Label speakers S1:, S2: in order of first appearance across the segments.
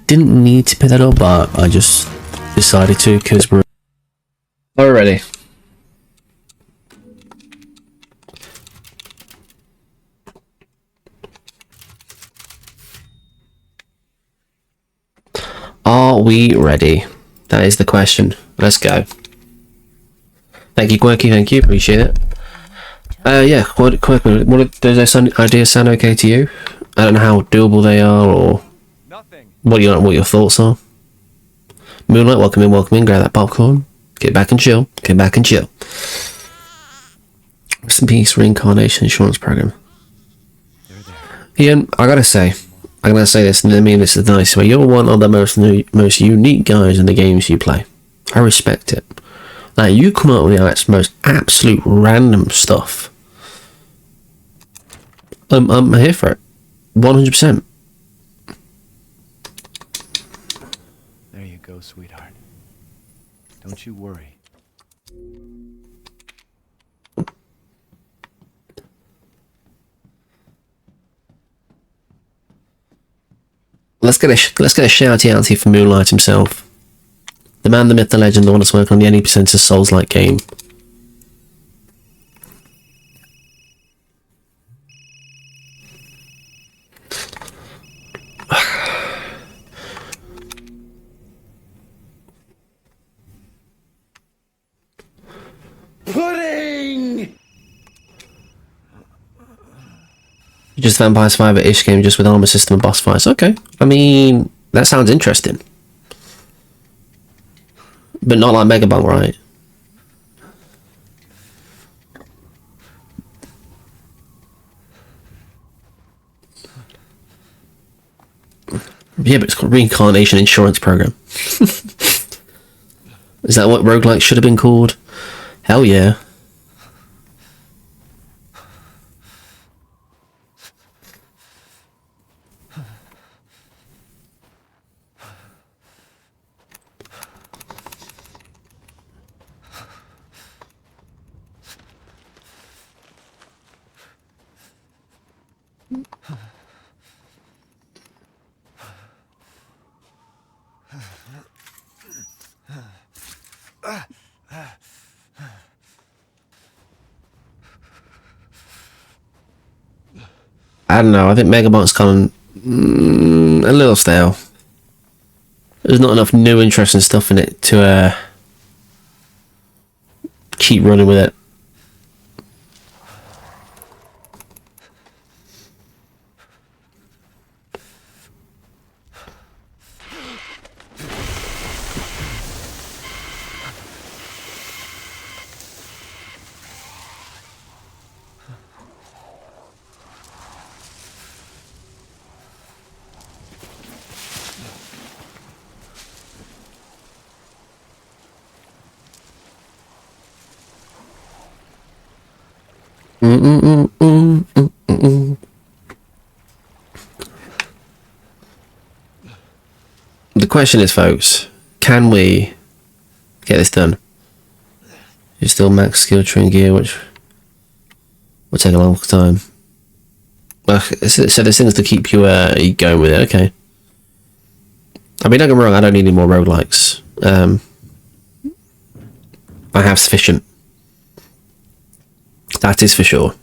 S1: didn't need to pick that up, but I just decided to because we're already. Are we ready? That is the question. Let's go. Thank you, Quirky. Thank you. Appreciate it. Yeah. What does those ideas sound okay to you? I don't know how doable they are, or what your thoughts are. Moonlight, welcome in, welcome in. Grab that popcorn. Get back and chill. Get back and chill. Rest in peace, reincarnation insurance program. Ian, I gotta say this, and I mean this is nice way. You're one of the most unique guys in the games you play. I respect it. Like, you come up with the most absolute random stuff. I'm here for it. 100%.
S2: There you go, sweetheart. Don't you worry.
S1: Let's get a shouty outy for Moonlight himself. The man, the myth, the legend, the one that's working on the any percent of Souls-like game.
S2: Pudding!
S1: Just Vampire Survivor-ish game, just with armor system and boss fights. Okay, I mean, that sounds interesting. But not like Megabunk, right? Yeah, but it's called Reincarnation Insurance Program. Is that what roguelike should have been called? Hell yeah. I don't know, I think Megabunk's gone a little stale. There's not enough new interesting stuff in it to keep running with it. The question is, folks, can we get this done? You're still max skill tree and gear, which will take a long time. So there's things to keep you going with it, okay. I mean, don't get me wrong, I don't need any more roguelikes. I have sufficient. That is for sure.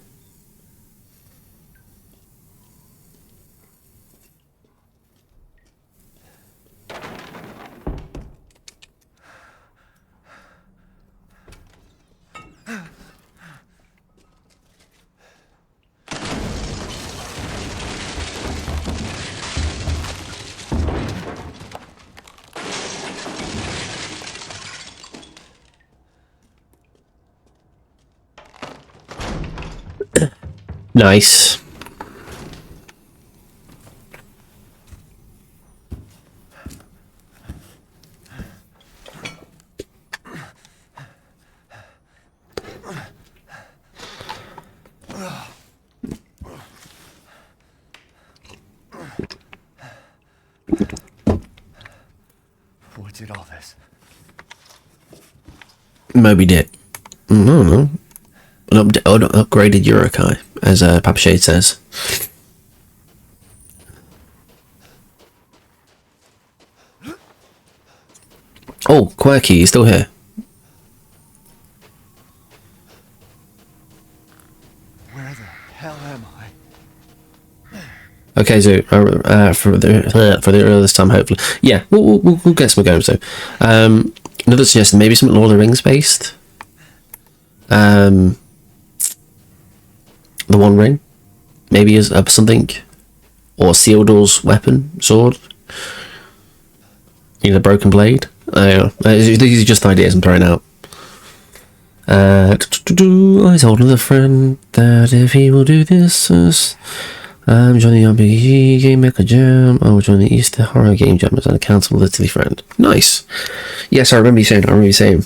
S1: Nice.
S2: What did all this?
S1: Moby Dick. No. An upgraded Urukai, as Papa Shade says. Oh, Quirky, he's still here.
S2: Where the hell am I?
S1: Okay, so for the earliest time, hopefully, yeah, we'll get some going. So, another suggestion, maybe some Lord of the Rings based. The One Ring, maybe as something, or Isildur's weapon, sword. You know, broken blade. These are just ideas I'm throwing out. I told another friend that if he will do this, I'm joining the RPG Game Maker Jam. I will join the Easter Horror Game Jam as an accountable literally friend. Nice. Yes, I remember you saying.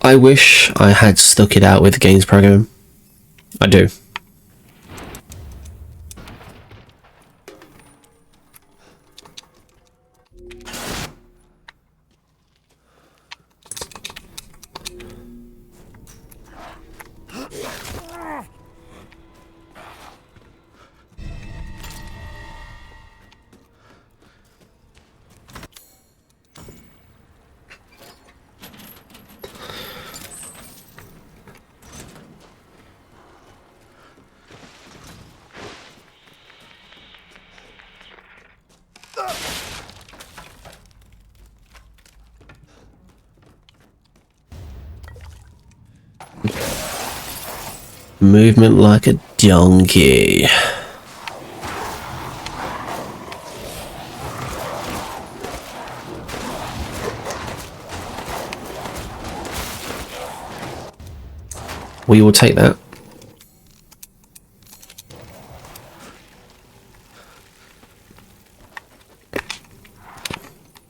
S1: I wish I had stuck it out with the games program. I do. Movement like a donkey. We will take that.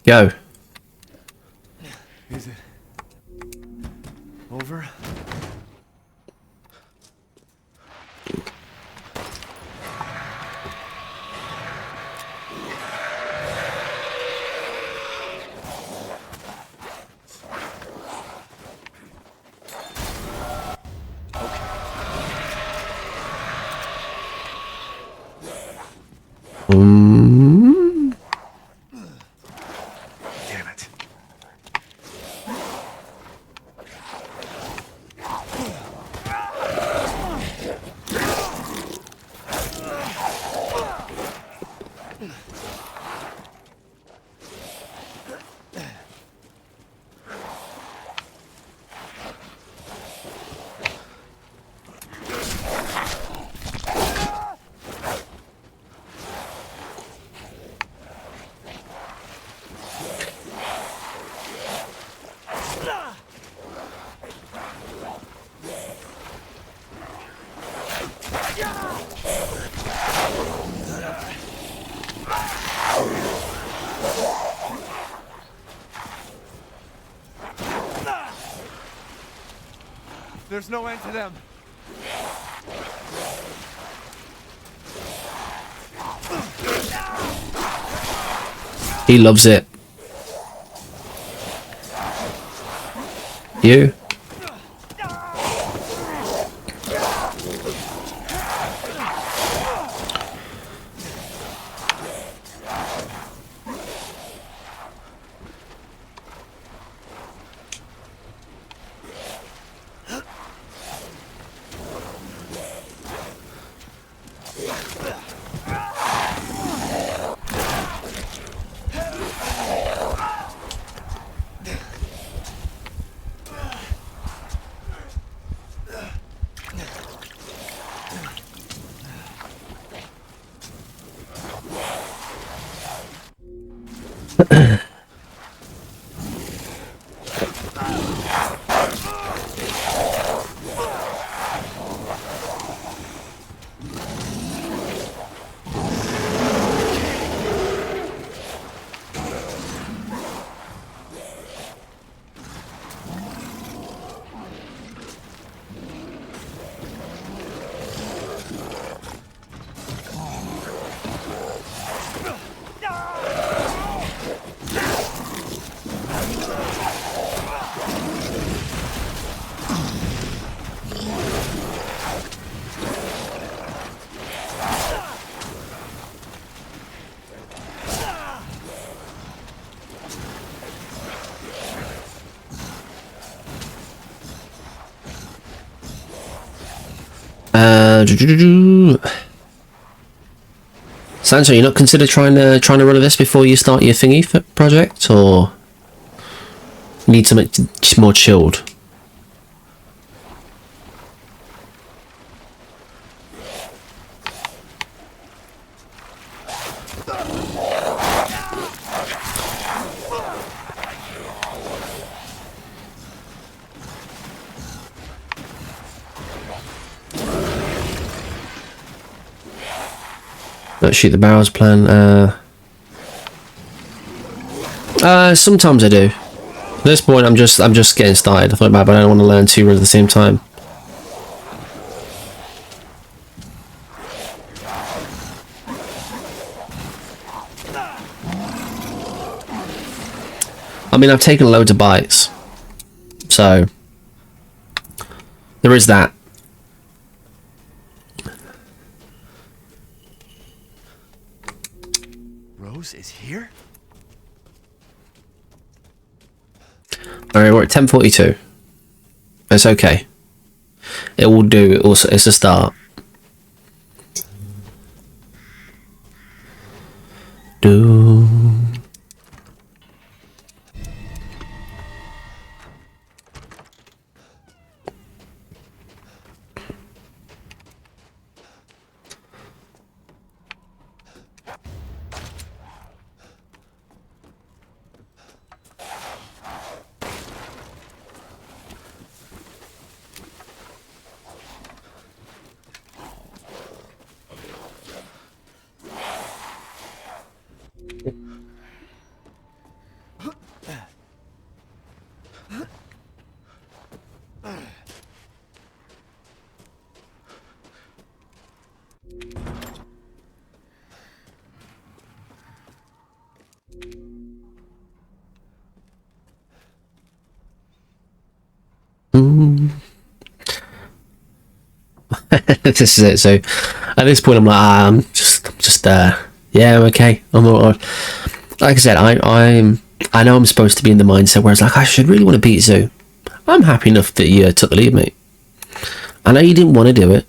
S1: Go.
S2: Is it over? Damn it. There's no end to them.
S1: He loves it. You? Sancho, you not consider trying to run this before you start your thingy project, or need something more chilled? Don't shoot the barrels plan. Sometimes I do. At this point, I'm just getting started. I thought about, but I don't want to learn two runs at the same time. I mean, I've taken loads of bites, so there is that.
S2: Rose is here?
S1: Alright, we're at 10:42. It's okay. It will do. Also, it's a start. Do. This is it. So at this point, I'm like, I'm just yeah, I'm okay. I'm alright. Like I said, I know I'm supposed to be in the mindset where it's like I should really want to beat Zoo. I'm happy enough that you took the lead, mate. I know you didn't want to do it.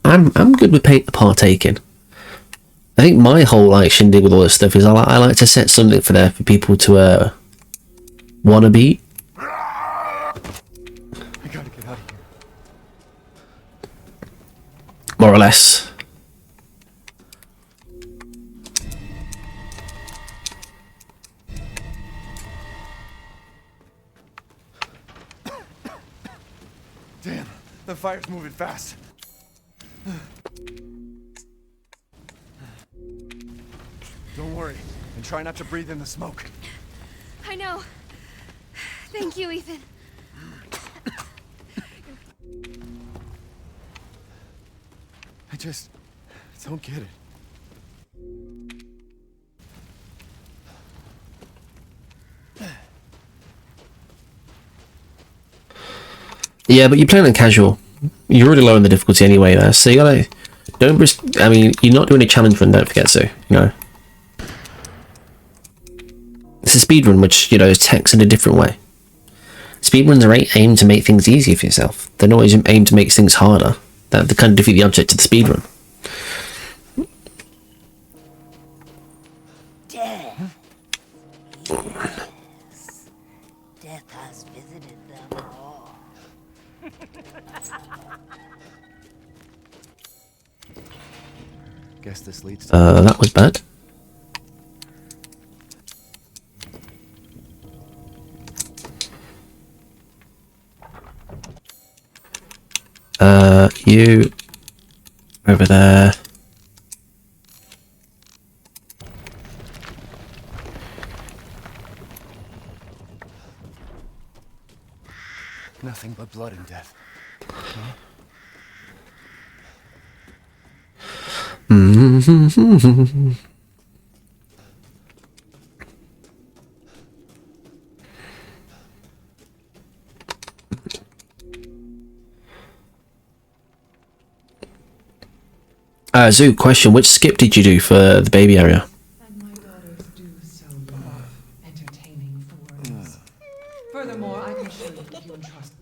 S1: I'm good with partaking. I think my whole like shindig with all this stuff is I like to set something for people to want to beat.
S2: We gotta get out of here.
S1: More or less.
S2: Damn, the fire's moving fast. Don't worry, and try not to breathe in the smoke.
S3: I know. Thank you, Ethan.
S2: I just don't get it.
S1: Yeah, but you're playing on casual. You're already low in the difficulty anyway, there. So you gotta don't risk. I mean, you're not doing a challenge run. Don't forget to. You know, it's a speed run, which you know is text in a different way. Speedruns are aimed to make things easier for yourself. They're not always aimed to make things harder. That they kind of defeat the object of the speedrun.
S4: Death. Yes. Death has visited them all.
S2: Guess this leads to
S1: That was bad. You over there.
S2: nothing but blood and death. Huh?
S1: Zoo, question, which skip did you do for the baby area?
S5: And my daughters do so love entertaining foreigners. Furthermore, I can assure you that you entrust.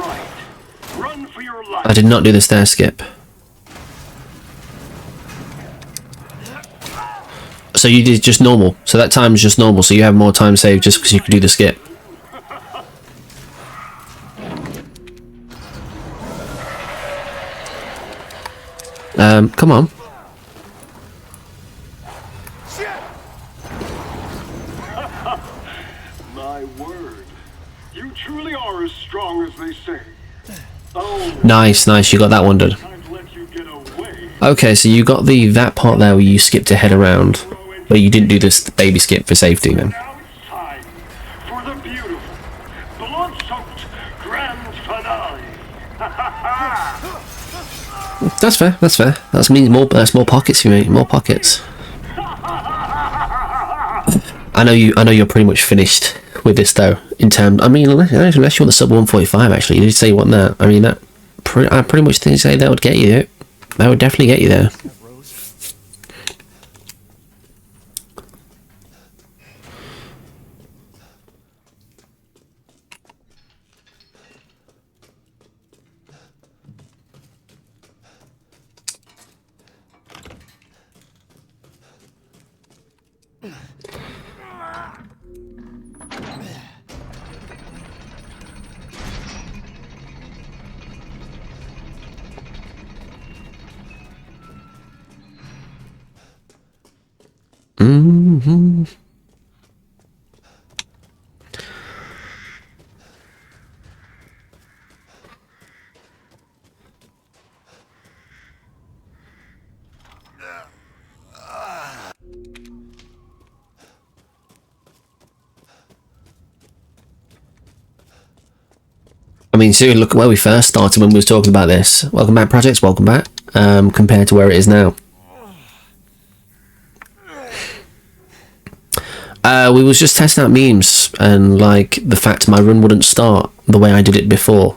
S6: right. Run for your life.
S1: I did not do the stair skip. So you did just normal. So that time is just normal. So you have more time saved just because you could do the skip. Come on.
S6: My word. You truly are as strong as they say. Oh,
S1: Nice, nice. You got that one done.
S6: I've let you get away.
S1: Okay, so you got that part there where you skipped ahead around, but you didn't do the baby skip for safety then.
S6: Now it's time for the beautiful, blood-soaked grand finale.
S1: That's fair. That's fair. That's means more. That's more pockets for me. More pockets. I know you're pretty much finished with this though. In terms, I mean, unless you want the sub 145, actually, you did say you want that. I mean, that. I pretty much think say that would get you there. That would definitely get you there. Mm-hmm. I mean, seriously, look at where we first started when we was talking about this. Welcome back, projects. Welcome back. Compared to where it is now. We was just testing out memes and like the fact my run wouldn't start the way I did it before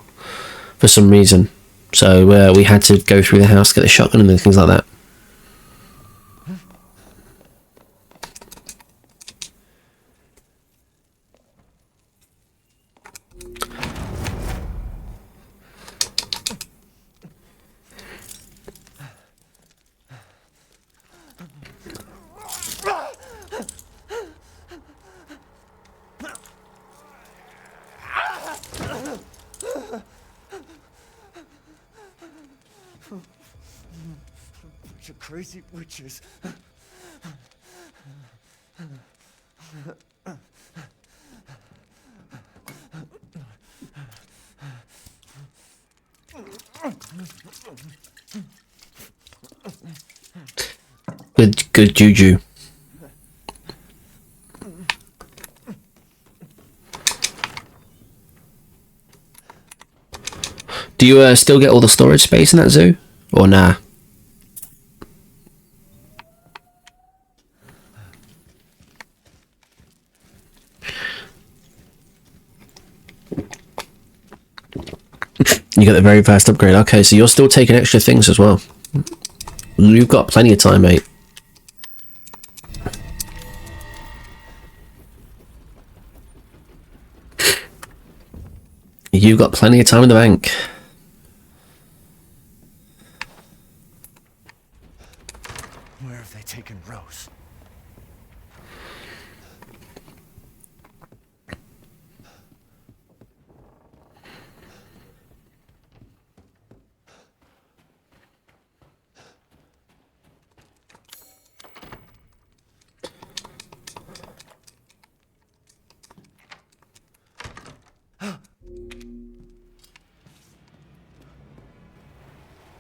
S1: for some reason. So we had to go through the house, get the shotgun and things like that.
S2: Bunch of crazy witches.
S1: Good juju. Do you still get all the storage space in that zoo? Or nah? You got the very fast upgrade. Okay, so you're still taking extra things as well. You've got plenty of time, mate. You've got plenty of time in the bank.
S2: Where have they taken Rose?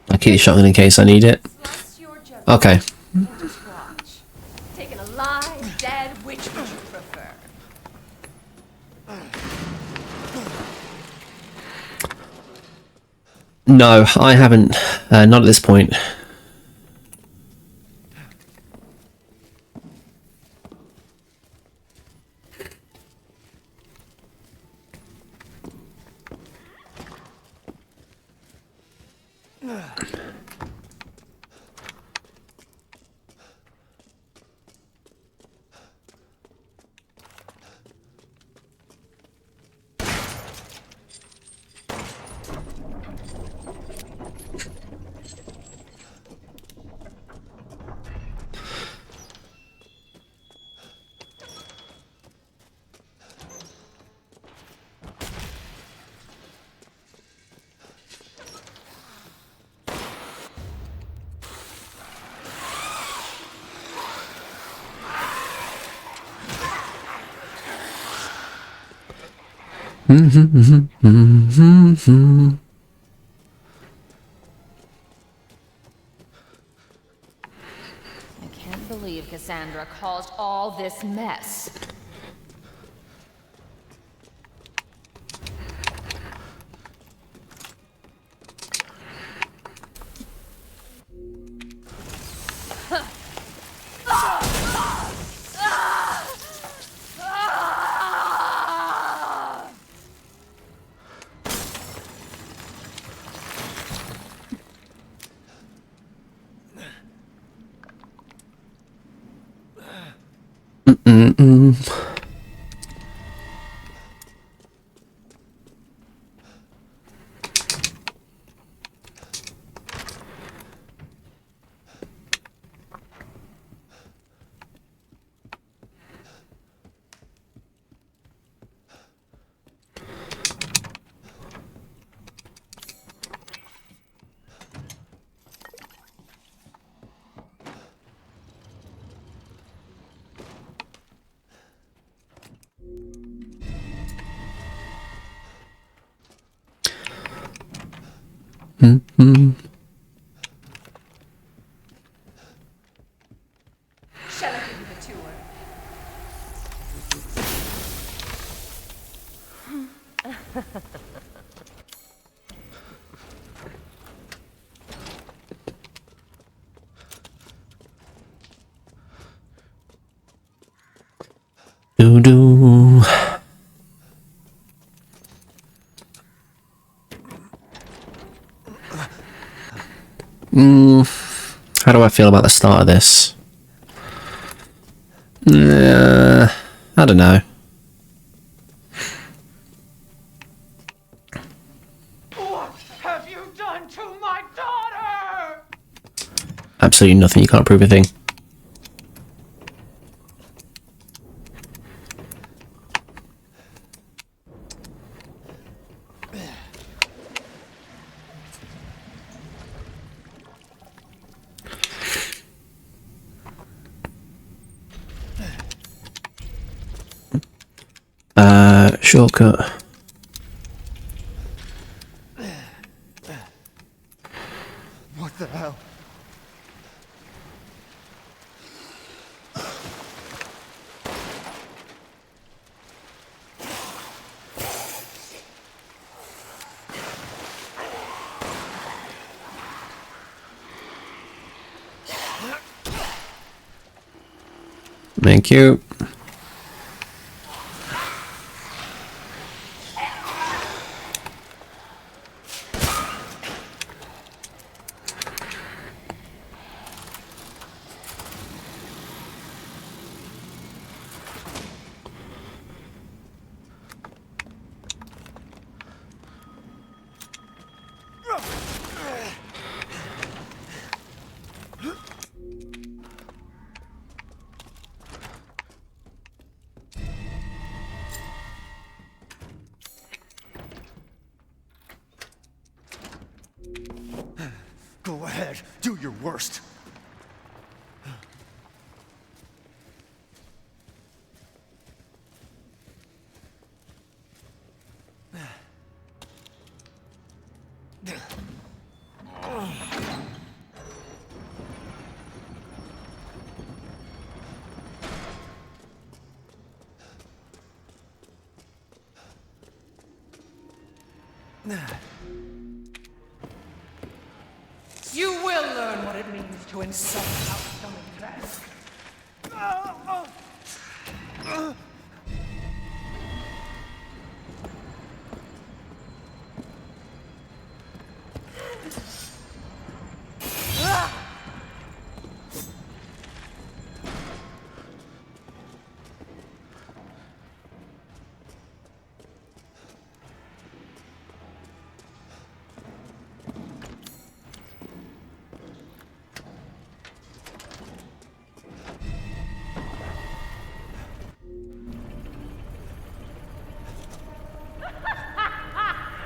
S1: I'll keep the shotgun in case I need it.
S3: Trust your judgment.
S1: Okay.
S3: Or just watch. Taking a live, dead, which would you prefer?
S1: No, I haven't. Not at this point.
S3: I can't believe Cassandra caused all this mess. Shall I give you the tour?
S1: Doo doo. How do I feel about the start of this? I don't know.
S5: What have you done to my daughter?
S1: Absolutely nothing. You can't prove a thing. Shortcut.
S2: What the hell?
S1: Thank you.
S2: Go ahead, do your worst.
S5: You will learn what it means to insult our stomach class.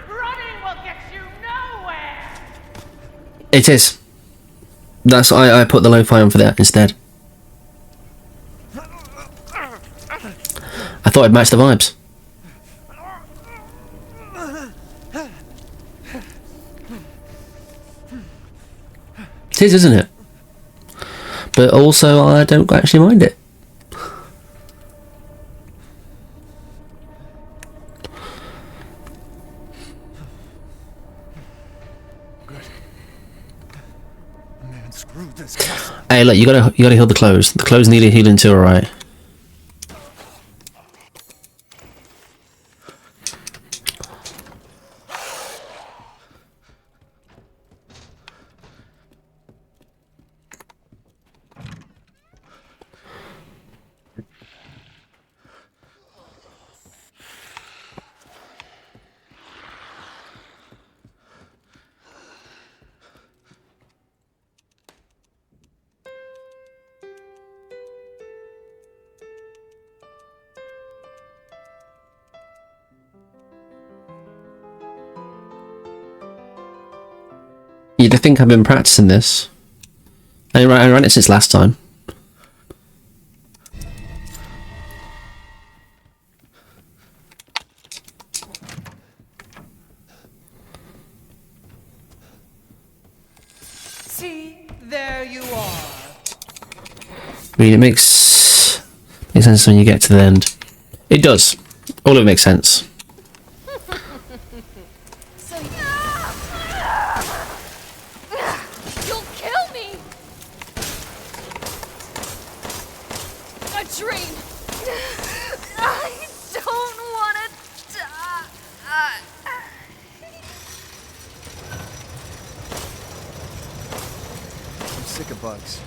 S5: Running will get you nowhere.
S1: It is. That's I put the lo-fi on for that instead. I thought it'd match the vibes. It is, isn't it? But also, I don't actually mind it.
S2: Good. Man, screw this castle.
S1: Hey, look, you gotta heal the clothes. The clothes need healing too, alright? You'd think I've been practicing this. I ran it since last time.
S5: See, there you are.
S1: I mean, it makes sense when you get to the end. It does. All of it makes sense.
S3: So you'll kill me. A dream. I don't want to die.
S2: I'm sick of bugs.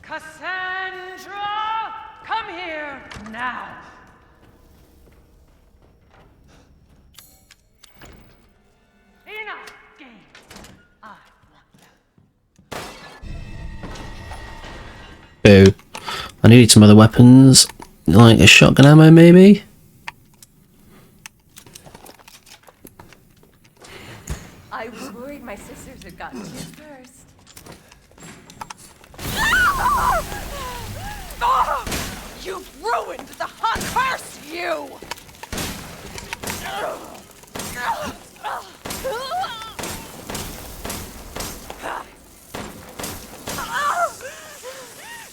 S5: Cassandra, come here now. Enough games. I want them.
S1: Boo. I needed some other weapons, like a shotgun ammo, maybe?
S3: I was worried my sisters had gotten to you first. You've ruined the hunt! Curse you!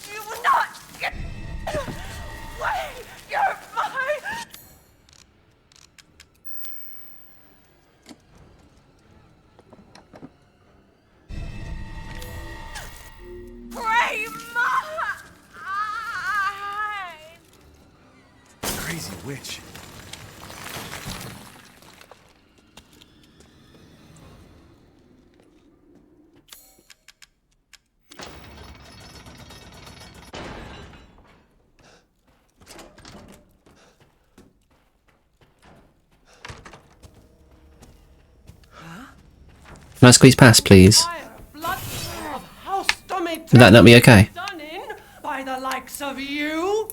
S3: You will not get away! You're mine! Pray mine!
S2: Crazy witch.
S1: Can I squeeze past, please?
S5: Blood of house stomach.
S1: Would that not be okay?
S5: Done in by the likes of you.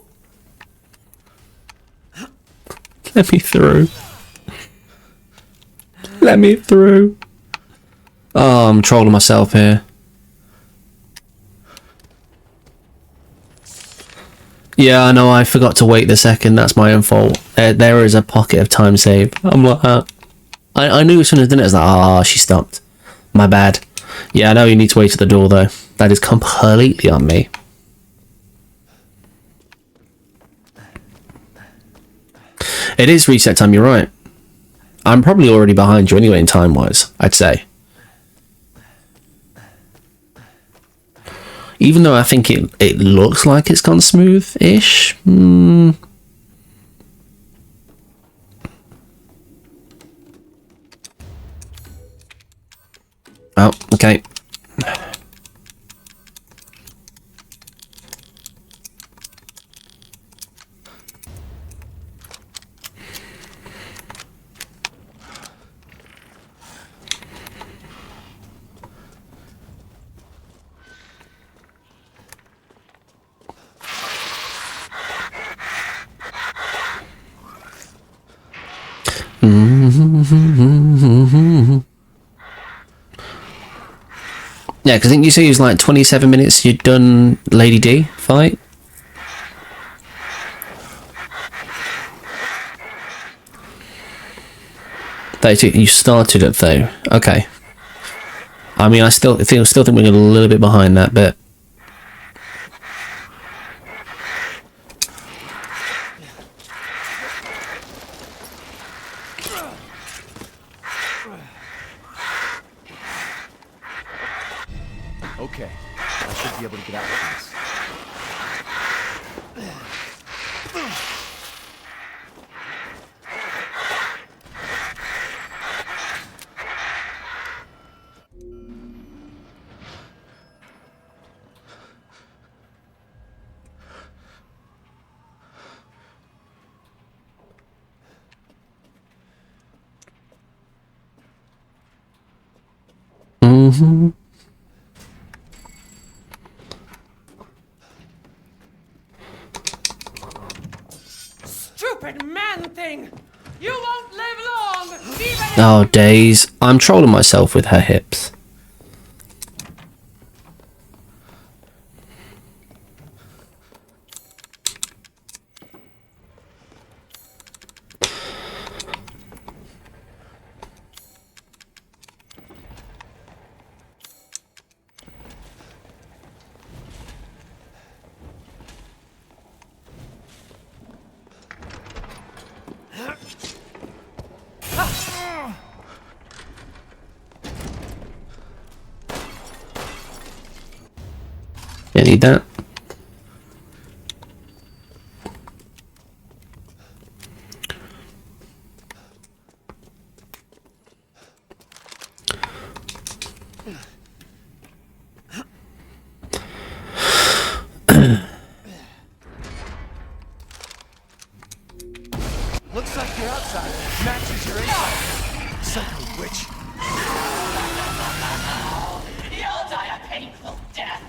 S1: Let me through. Let me through. Oh, I'm trolling myself here. Yeah, I know, I forgot to wait the second. That's my own fault. There is a pocket of time save. I'm like that. I knew as soon as I did it, I was like, ah, she stopped. My bad. Yeah, I know you need to wait at the door, though. That is completely on me. It is reset time, you're right. I'm probably already behind you anyway in time-wise, I'd say. Even though I think it looks like it's gone smooth-ish. Oh, okay. Yeah, because I think you said it was like 27 minutes you'd done Lady D fight. You started it though. Okay. I mean, I still think we're a little bit behind that bit.
S2: Okay, I should be able to get out of this.
S3: Stupid man thing! You won't live long!
S1: Oh, days. I'm trolling myself with her hips. Yeah, need that.
S2: Looks like your outside matches your inside. Psycho witch.
S3: You'll die a painful death!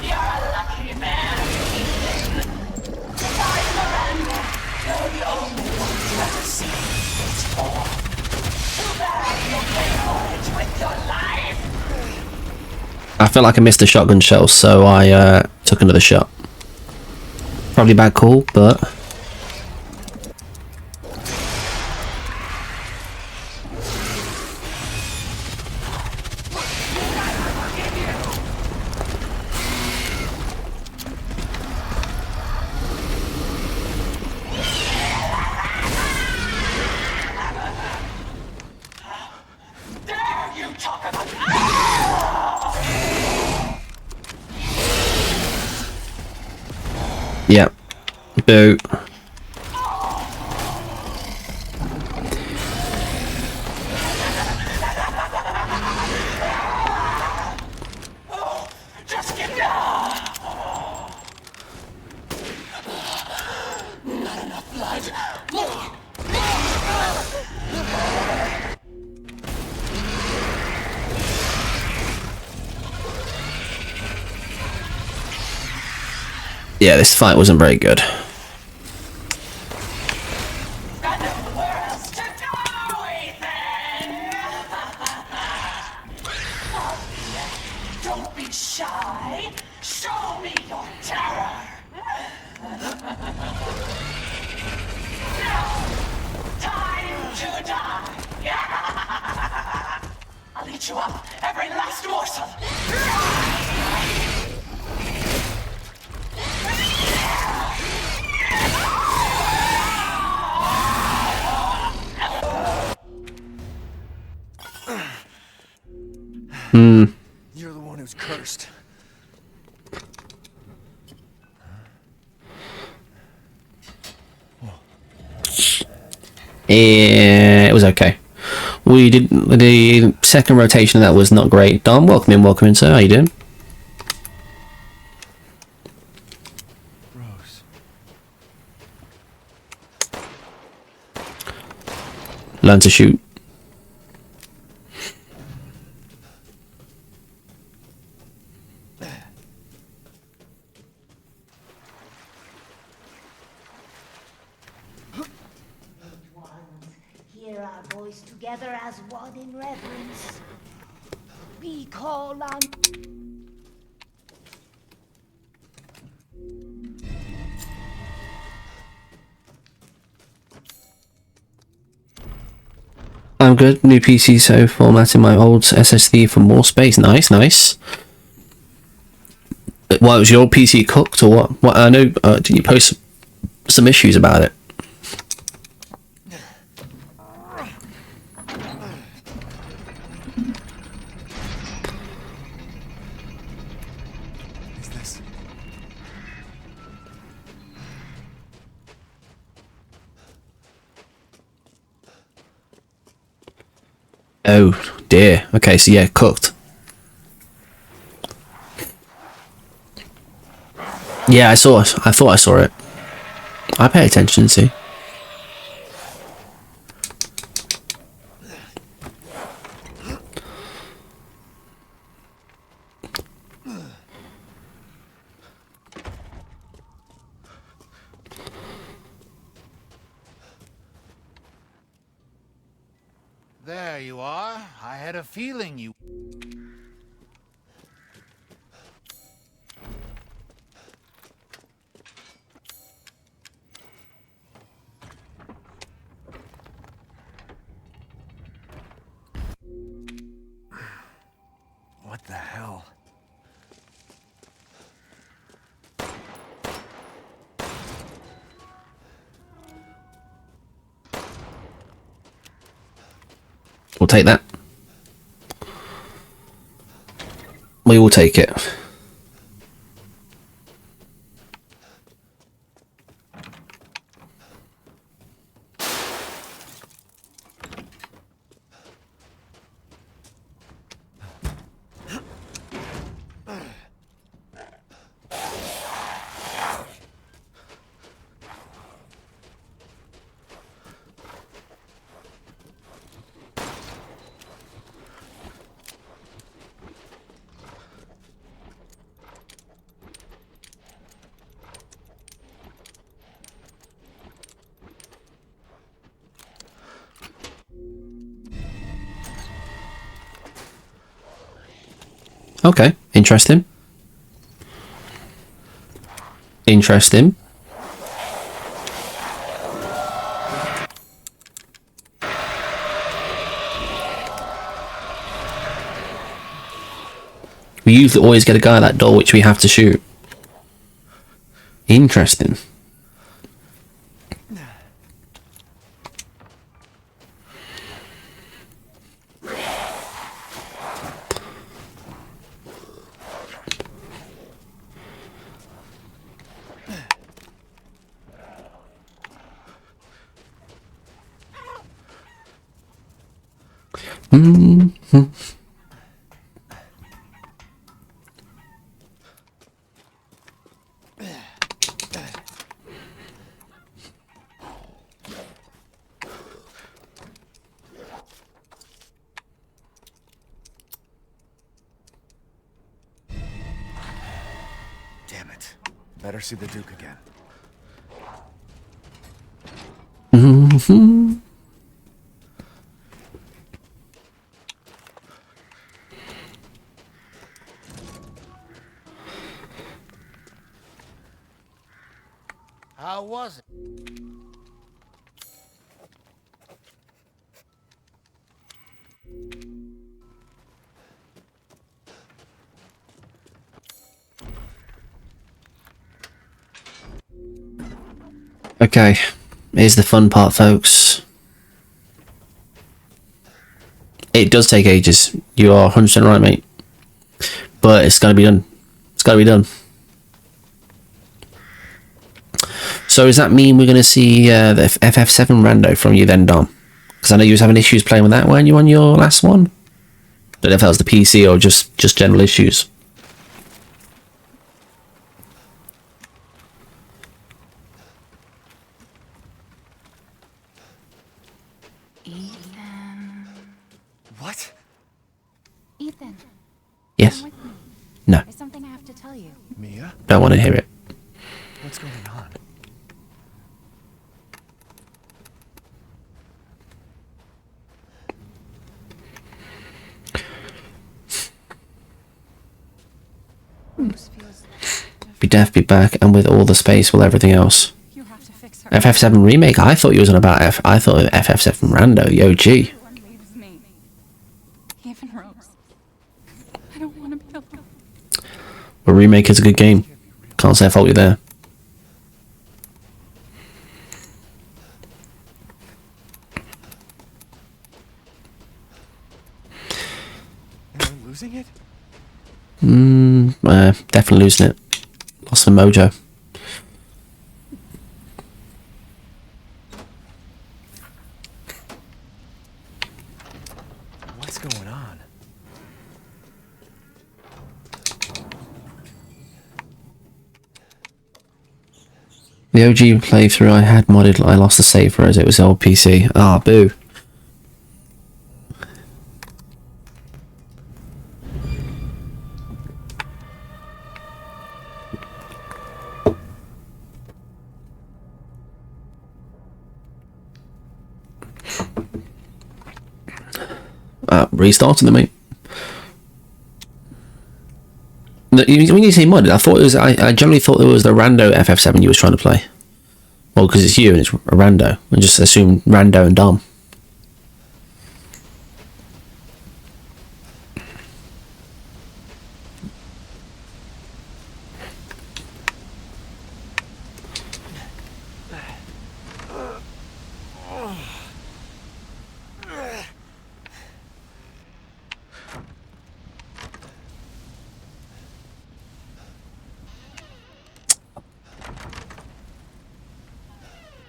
S3: You're a lucky man! I surrender! You're the only one to ever see its form. Too bad you'll pay for it with your life!
S1: I felt like I missed the shotgun shells, so I took another shot. Probably a bad call, but...
S3: Dare you talk about...
S1: Yeah. Boo.
S3: Just get down! Not enough blood.
S1: Yeah, this fight wasn't very good.
S3: I know where else to go, Ethan! Don't be shy. Show me your terror. Now, time to die. I'll eat you up, every last morsel.
S2: You're the one who's cursed.
S1: It was okay. We did the second rotation of that was not great. Dom, welcome in, sir. How you doing?
S2: Rose.
S1: Learn to shoot. .
S4: together as one in reverence. We call on...
S1: I'm good. New PC, so formatting my old SSD for more space. Nice, nice. Why was your old PC cooked or what? What I know. Did you post some issues about it?
S2: Is this?
S1: Oh dear. Okay, so yeah, cooked. Yeah, I saw it. I thought I saw it. I pay attention, see.
S7: There you are. I had a feeling you...
S2: What the hell?
S1: We'll take that. We will take it. Okay, interesting. Interesting. We usually always get a guy at that door which we have to shoot. Interesting.
S2: Damn it. Better see the Duke again.
S7: How was it?
S1: Okay, here's the fun part, folks. It does take ages. You are 100% right, mate. But it's gotta be done. It's gotta be done. So does that mean we're gonna see the FF7 rando from you then, Dom? Because I know you was having issues playing with that, weren't you, on your last one? Don't know if that was the PC or just general issues.
S2: What?
S8: Ethan,
S1: Yes?
S8: come with me.
S1: No.
S8: There's something I have to tell you.
S2: Mia?
S1: Don't want to hear it.
S2: What's going on?
S8: Rose feels
S1: Be deaf, be back, and with all the space, will everything else.
S8: you have to fix her.
S1: FF7 remake? I thought you was on about I thought FF7 Rando, the OG.
S8: Everyone leaves me. Even Rose. I don't want to be alone.
S1: But remake is a good game. Can't say I fault you there.
S2: Am I losing it?
S1: Definitely losing it. Lost the mojo.
S2: What's going on?
S1: The OG playthrough I had modded, I lost the save for as it was old PC. Ah, boo. Restarting the mate. When you say modded, I thought it was. I generally thought it was the Rando FF7 you was trying to play. Well, because it's you and it's a Rando. I just assumed Rando and Dom.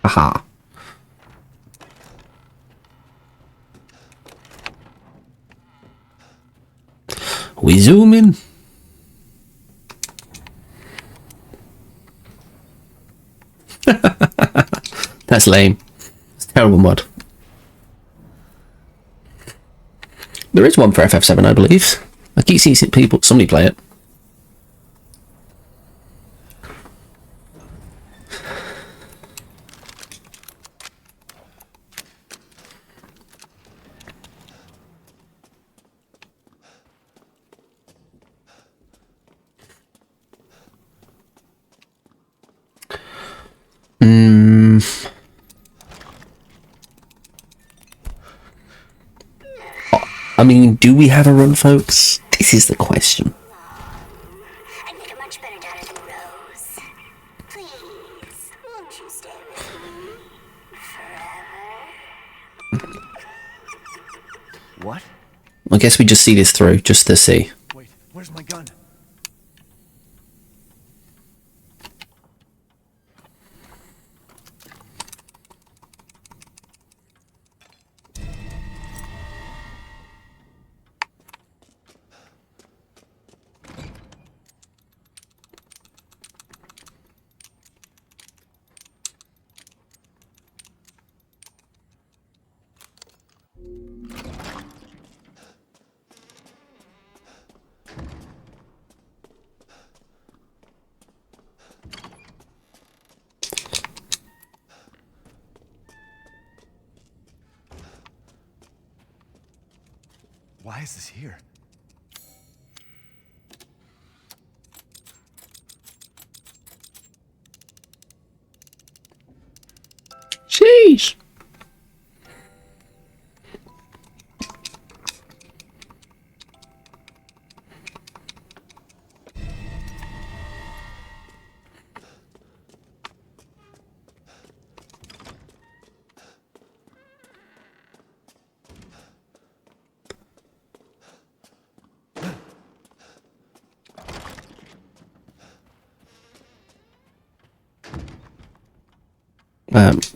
S1: Aha. We zoom in. That's lame. It's a terrible mod. There is one for FF7, I believe. I keep seeing somebody play it. I mean, do we have a run, folks? This is the question.
S3: I'd make a much better daughter than Rose. Please, won't you stay with me forever?
S2: What?
S1: I guess we just see this through, just to see.
S2: Wait, where's my gun? Why is this here?
S1: Sheesh.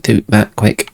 S1: Do that quick.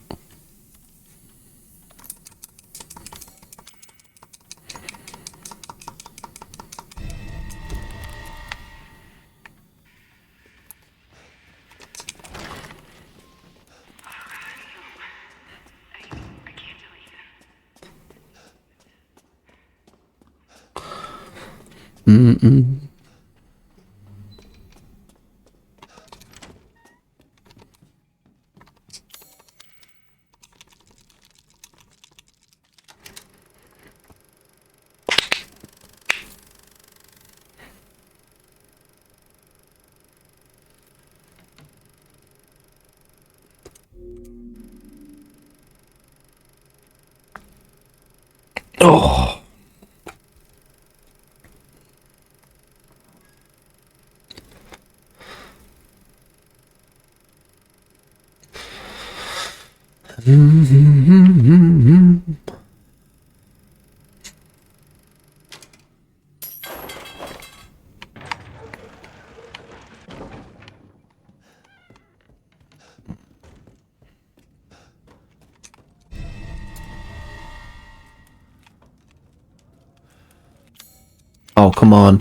S1: Oh. Oh, come on.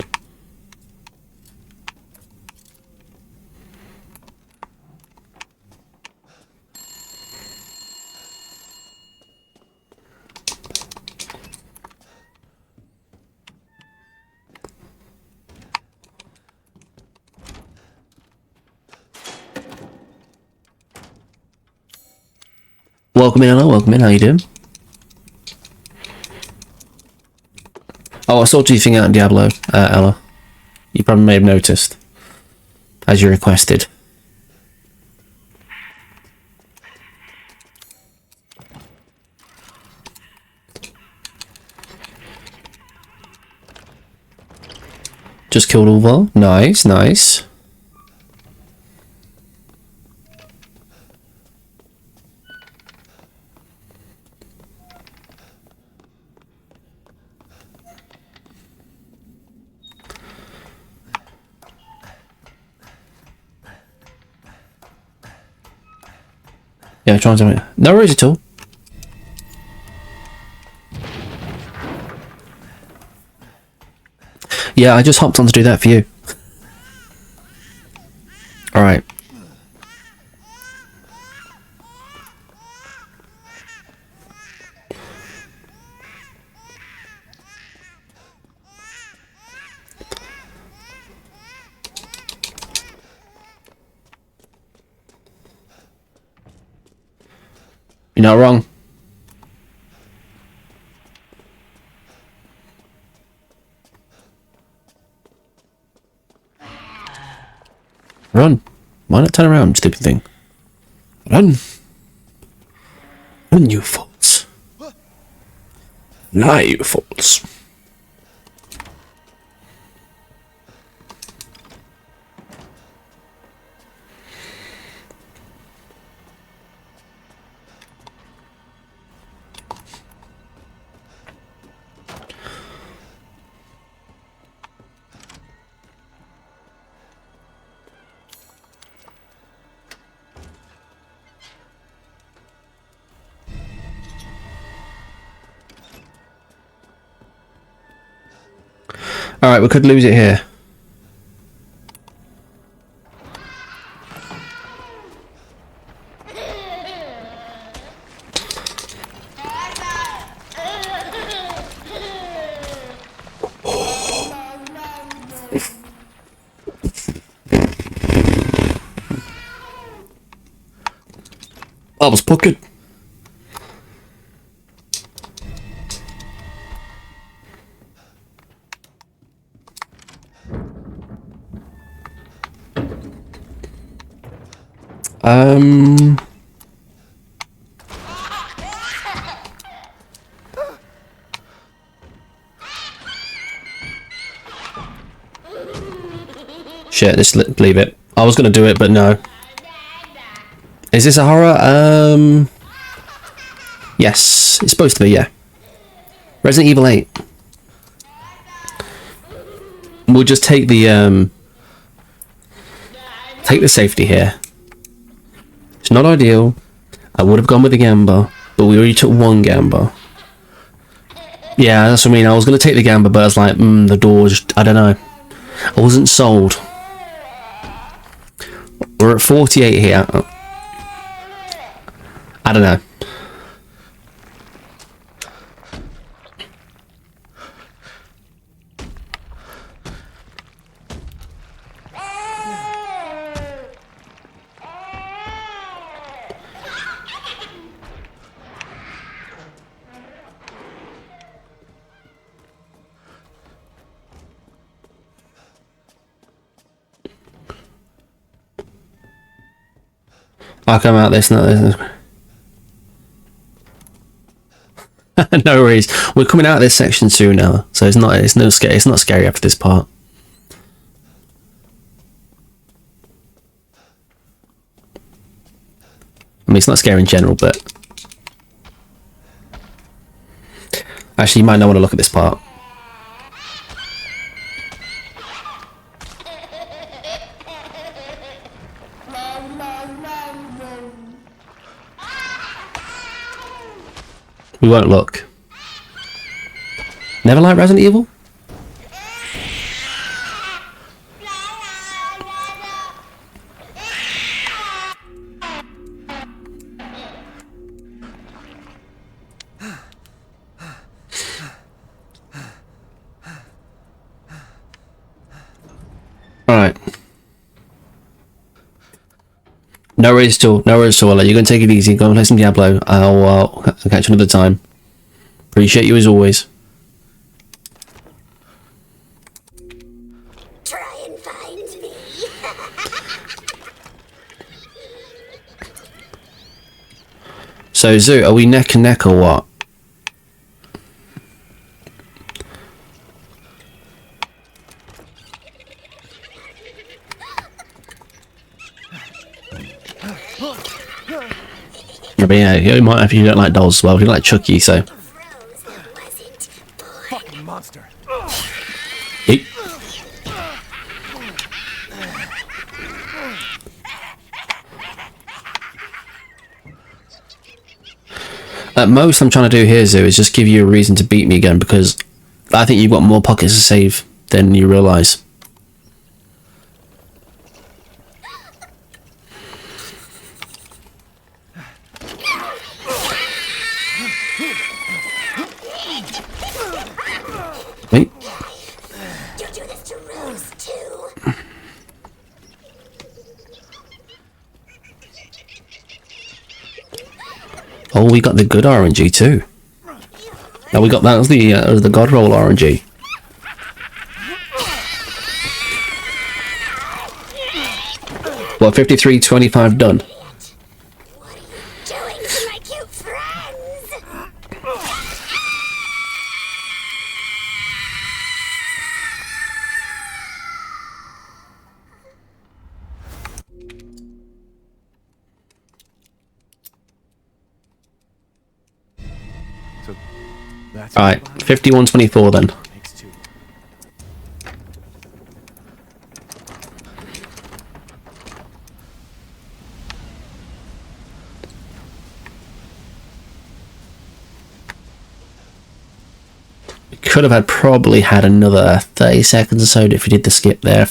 S1: Welcome in, Ella. Welcome in. How you doing? Oh, I sorted your thing out in Diablo, Ella. You probably may have noticed, as you requested. Just killed Ulvar. Nice, nice. Yeah, trying to. No worries at all. Yeah, I just hopped on to do that for you. Alright. You're not wrong. Run. Why not turn around, stupid thing? Run. Run, you fools. Lie, you fools. Alright, we could lose it here. That was pocket. Shit, just leave it. I was gonna do it, but no. Is this a horror? Yes, it's supposed to be, yeah. Resident Evil 8. We'll just take the safety here. It's not ideal. I would have gone with the Gamba, but we already took one Gamba. Yeah, that's what I mean. I was going to take the Gamba, but I was like, the door just, I don't know. I wasn't sold. We're at 48 here. I don't know. I'll come out this, not this. No worries. We're coming out of this section soon now, so it's not scary after this part. I mean, it's not scary in general, but actually, you might not want to look at this part. We won't look. Never liked Resident Evil? Alright. No worries at all. No worries at all. You're going to take it easy. Go and play some Diablo. I'll catch you another time. Appreciate you as always.
S3: Try and find me.
S1: So, Zoo, are we neck and neck or what? But yeah, you might if you don't like dolls as well. If you like Chucky, so.
S2: Fucking monster.
S1: Yeet. At most, I'm trying to do here, Zoo, is just give you a reason to beat me again because I think you've got more pockets to save than you realise. Wait.
S3: You do this to Rose too.
S1: Oh, we got the good RNG too. Now we got that was the God Roll RNG. What, 53-25 done?
S3: What are you doing to my cute friends?
S2: So that's
S1: Alright, 51-24 then.
S2: Makes two.
S1: We could have probably had another 30 seconds or so if we did the skip there.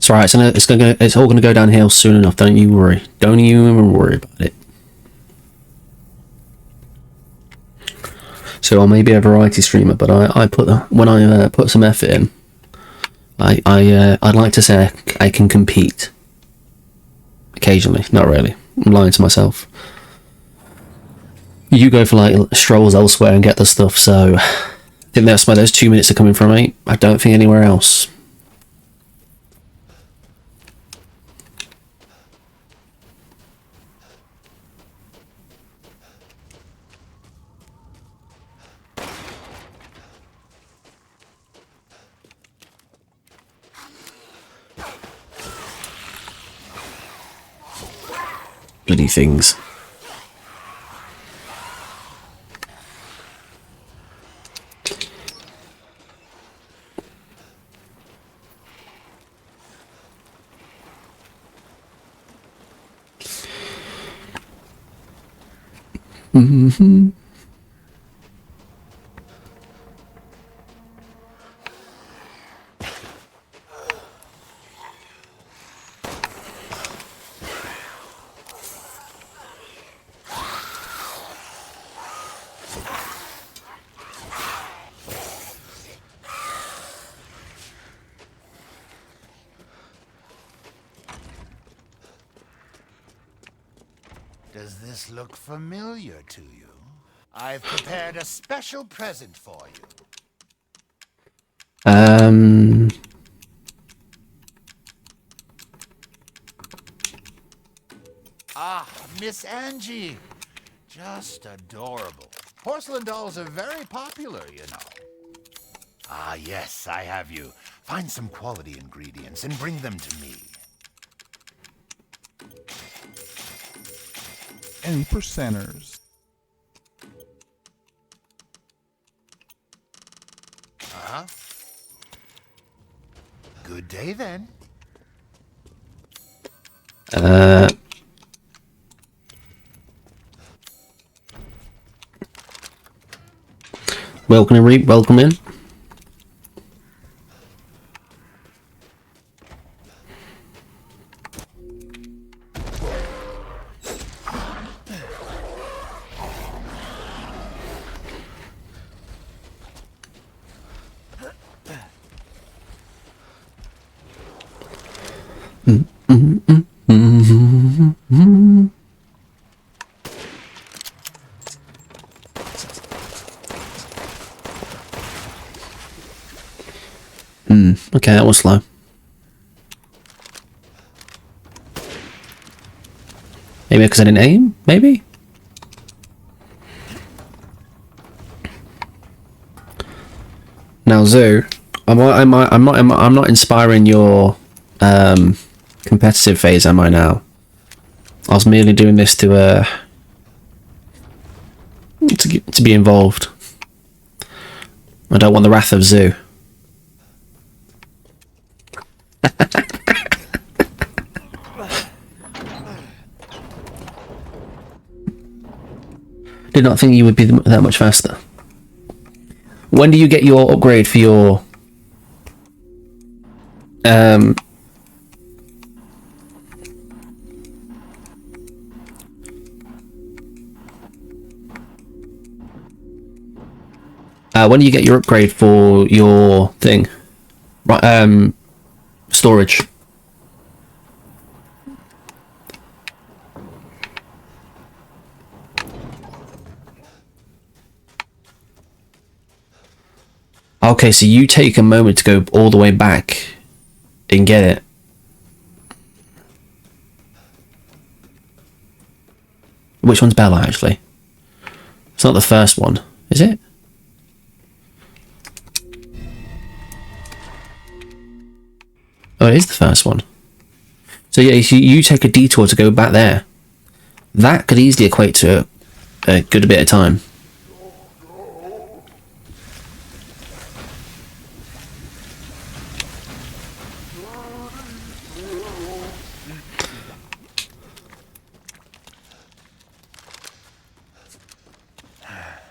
S1: It's alright, it's all gonna go downhill soon enough, don't you worry. Don't even worry about it. So I may be a variety streamer, but when I put some effort in, I'd like to say I can compete. Occasionally, not really. I'm lying to myself. You go for like strolls elsewhere and get the stuff, so I think that's where those 2 minutes are coming from, mate. I don't think anywhere else. Bloody things. Mm-hmm.
S7: Does this look familiar to you? I've prepared a special present for you. Ah, Miss Angie. Just adorable. Porcelain dolls are very popular, you know. Ah, yes, I have you. Find some quality ingredients and bring them to me.
S9: Any percenters?
S7: Uh-huh. Good day, then.
S1: Welcome in, Reap. Welcome in. Okay, that was slow. Maybe because I didn't aim? Maybe? Now, Zoo, I'm not inspiring your competitive phase, am I now? I was merely doing this to be involved. I don't want the wrath of Zoo. Did not think you would be that much faster. When do you get your upgrade for your when do you get your upgrade for your thing? Right, storage. Okay, so you take a moment to go all the way back and get it. Which one's Bella, actually? It's not the first one, is it? Oh, it is the first one. So yeah, you take a detour to go back there. That could easily equate to a good bit of time.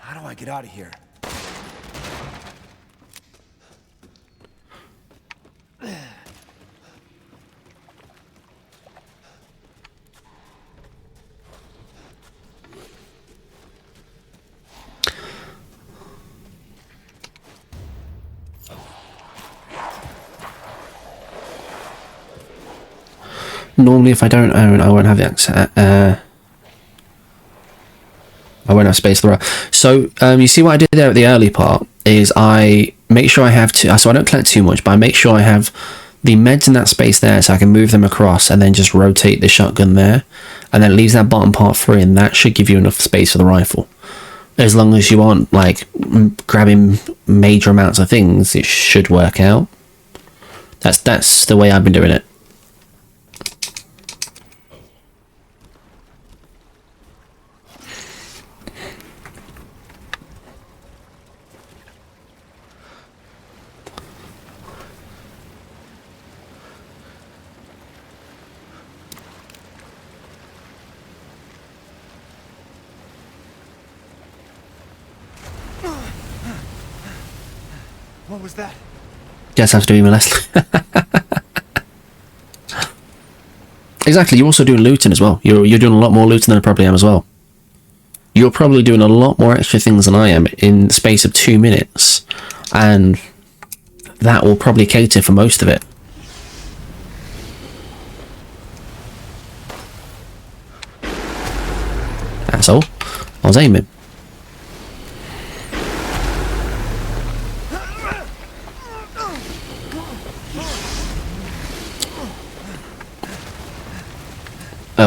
S2: How do I get out of here?
S1: Normally, if I don't own, I won't have the access. I won't have space for the row. So, you see what I did there at the early part is I make sure I have to. So I don't collect too much, but I make sure I have the meds in that space there, so I can move them across and then just rotate the shotgun there, and then it leaves that bottom part free, and that should give you enough space for the rifle. As long as you aren't like grabbing major amounts of things, it should work out. That's the way I've been doing it.
S2: What was that?
S1: Just have to do even less. Exactly, you're also doing looting as well. You're doing a lot more looting than I probably am as well. You're probably doing a lot more extra things than I am in the space of 2 minutes, and that will probably cater for most of it. That's all. I was aiming.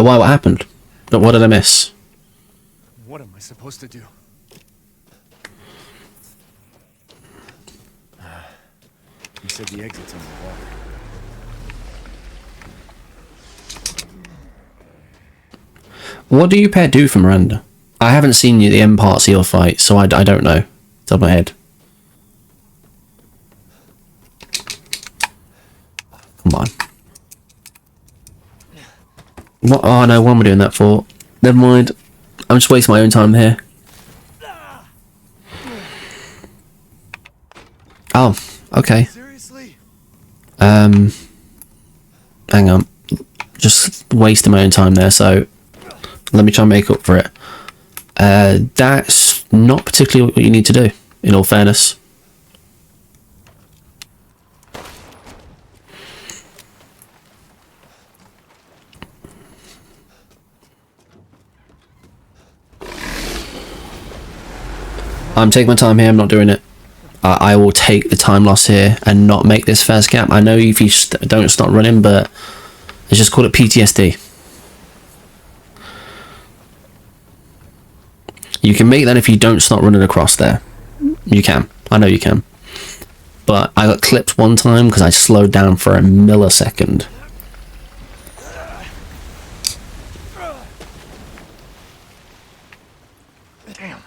S1: Why? What happened? What did I miss?
S2: What am I supposed to do? You said the exit's on the wall.
S1: What do you pair do for Miranda? I haven't seen the end parts of your fight, so I don't know. Top of my head. Come on. What? Oh no, what am I doing that for? Never mind. I'm just wasting my own time here. Oh, okay.
S2: Seriously?
S1: Hang on. Just wasting my own time there, so let me try and make up for it. That's not particularly what you need to do, in all fairness. I'm taking my time here, I'm not doing it. I will take the time loss here and not make this first gap. I know if you don't start running, but let's just call it PTSD. You can make that if you don't start running across there. You can. I know you can. But I got clipped one time because I slowed down for a millisecond.
S2: Damn.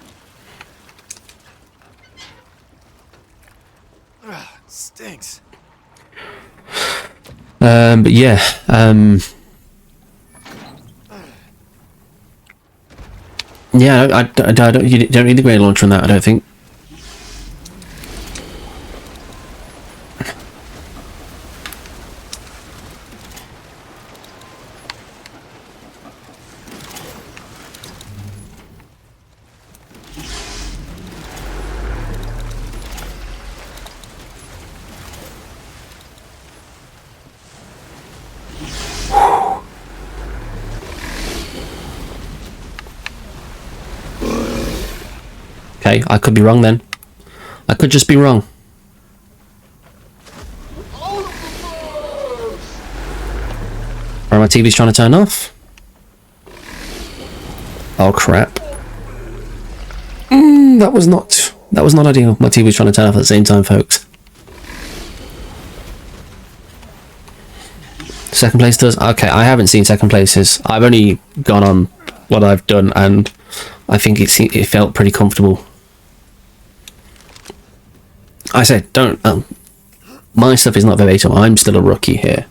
S2: Stinks.
S1: But yeah, yeah, I don't, you don't need the grenade launcher on that, I don't think. Okay, I could be wrong then. I could just be wrong. Or my TV's trying to turn off? Oh crap. That was not ideal. My TV's trying to turn off at the same time, folks. Second place does? Okay, I haven't seen second places. I've only gone on what I've done, and I think it felt pretty comfortable. I said, don't. My stuff is not verbatim. I'm still a rookie here.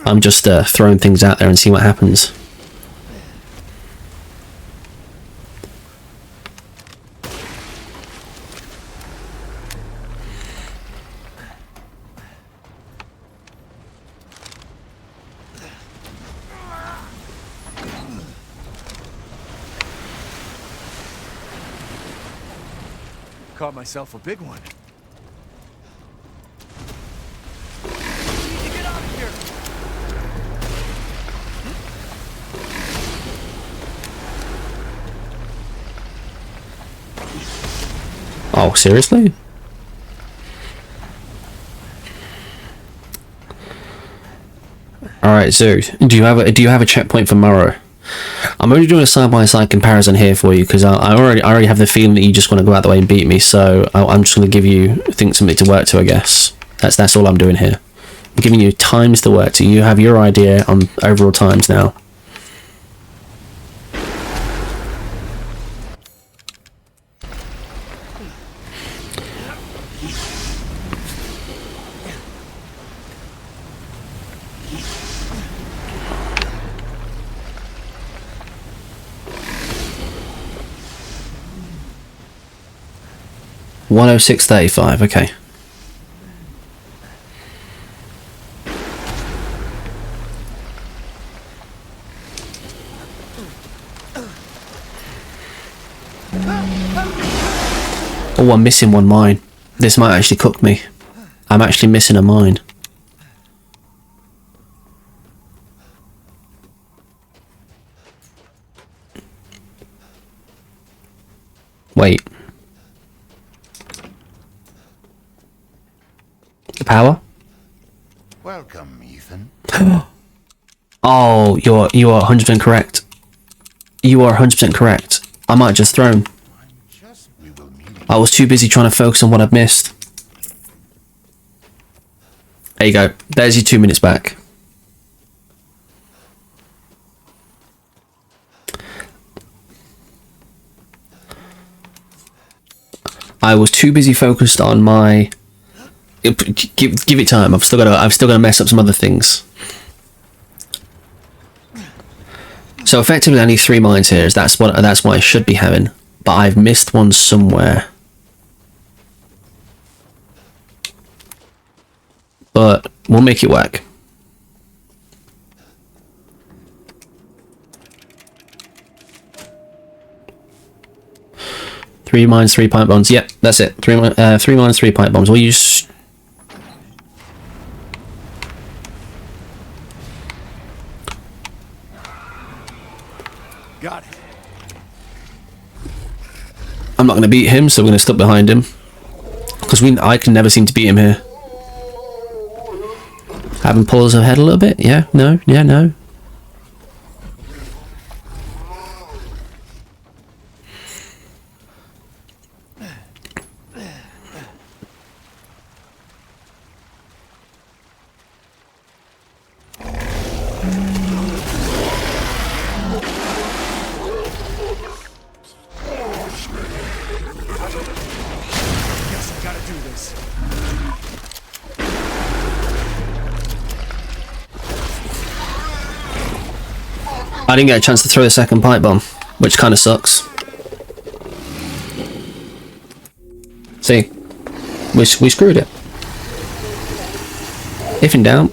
S1: I'm just throwing things out there and see what happens.
S2: Caught myself a big one.
S1: Oh, seriously? Alright, so do you have a checkpoint for Morrow? I'm only doing a side-by-side comparison here for you because I already have the feeling that you just want to go out the way and beat me, so I'm just going to give you something to work to, I guess. That's all I'm doing here. I'm giving you times to work to. You have your idea on overall times now. $106.35, okay. Oh, I'm missing one mine. This might actually cook me. I'm actually missing a mine. Wait. The power?
S7: Welcome, Ethan.
S1: Oh, you are 100% correct. You are 100% correct. I might have just thrown. I was too busy trying to focus on what I've missed. There you go. There's your 2 minutes back. I was too busy focused on my. Give it time. I've still got to mess up some other things. So effectively, I need 3 mines here. That's what I should be having, but I've missed one somewhere. But we'll make it work. Three mines, 3 pipe bombs. Yep, that's it. 3 mines, 3 pipe bombs. We'll use.
S2: Got it.
S1: I'm not going to beat him, so we're going to stop behind him. Because I can never seem to beat him here. Have him pull us ahead a little bit? Yeah? No? Yeah, no?
S2: Guess I gotta do this.
S1: I didn't get a chance to throw the second pipe bomb, which kind of sucks. See? We screwed it. If in doubt.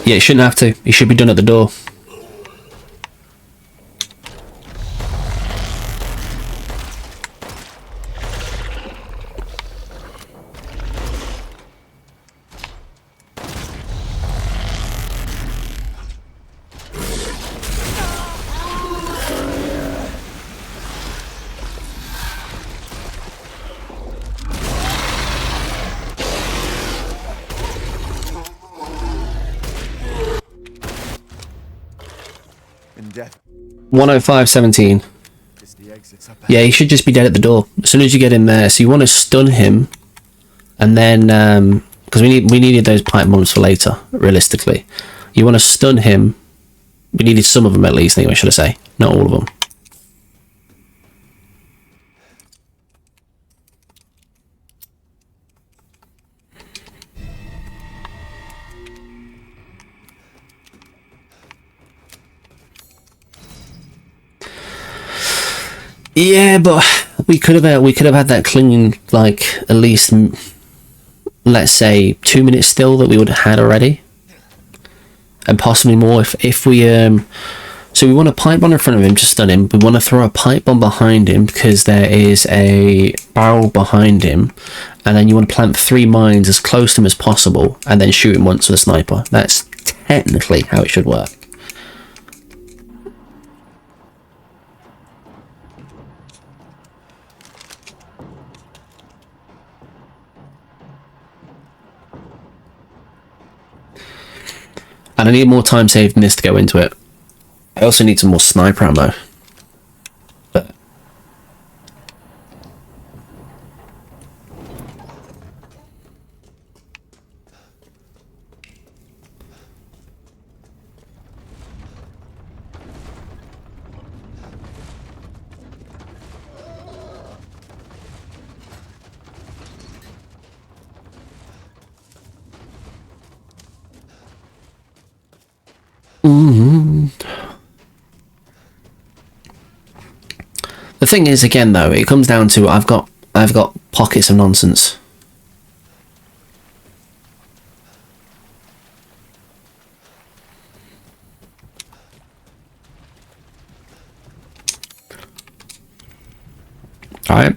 S1: Yeah, you shouldn't have to. You should be done at the door.
S2: In death
S1: 105.17.
S2: is the exits up.
S1: Yeah, he should just be dead at the door as soon as you get in there. So you want to stun him, and then because we needed those pipe bombs for later. Realistically, you want to stun him. We needed some of them at least. Anyway, should I say, not all of them. Yeah, but we could have had that clinging, like, at least, let's say 2 minutes still that we would have had already, and possibly more if we so we want a pipe bomb in front of him to stun him. We want to throw a pipe bomb behind him because there is a barrel behind him, and then you want to plant 3 mines as close to him as possible and then shoot him once with a sniper. That's technically how it should work. And I need more time saved than this to go into it. I also need some more sniper ammo. But the thing is, again, though, it comes down to I've got pockets of nonsense. All right.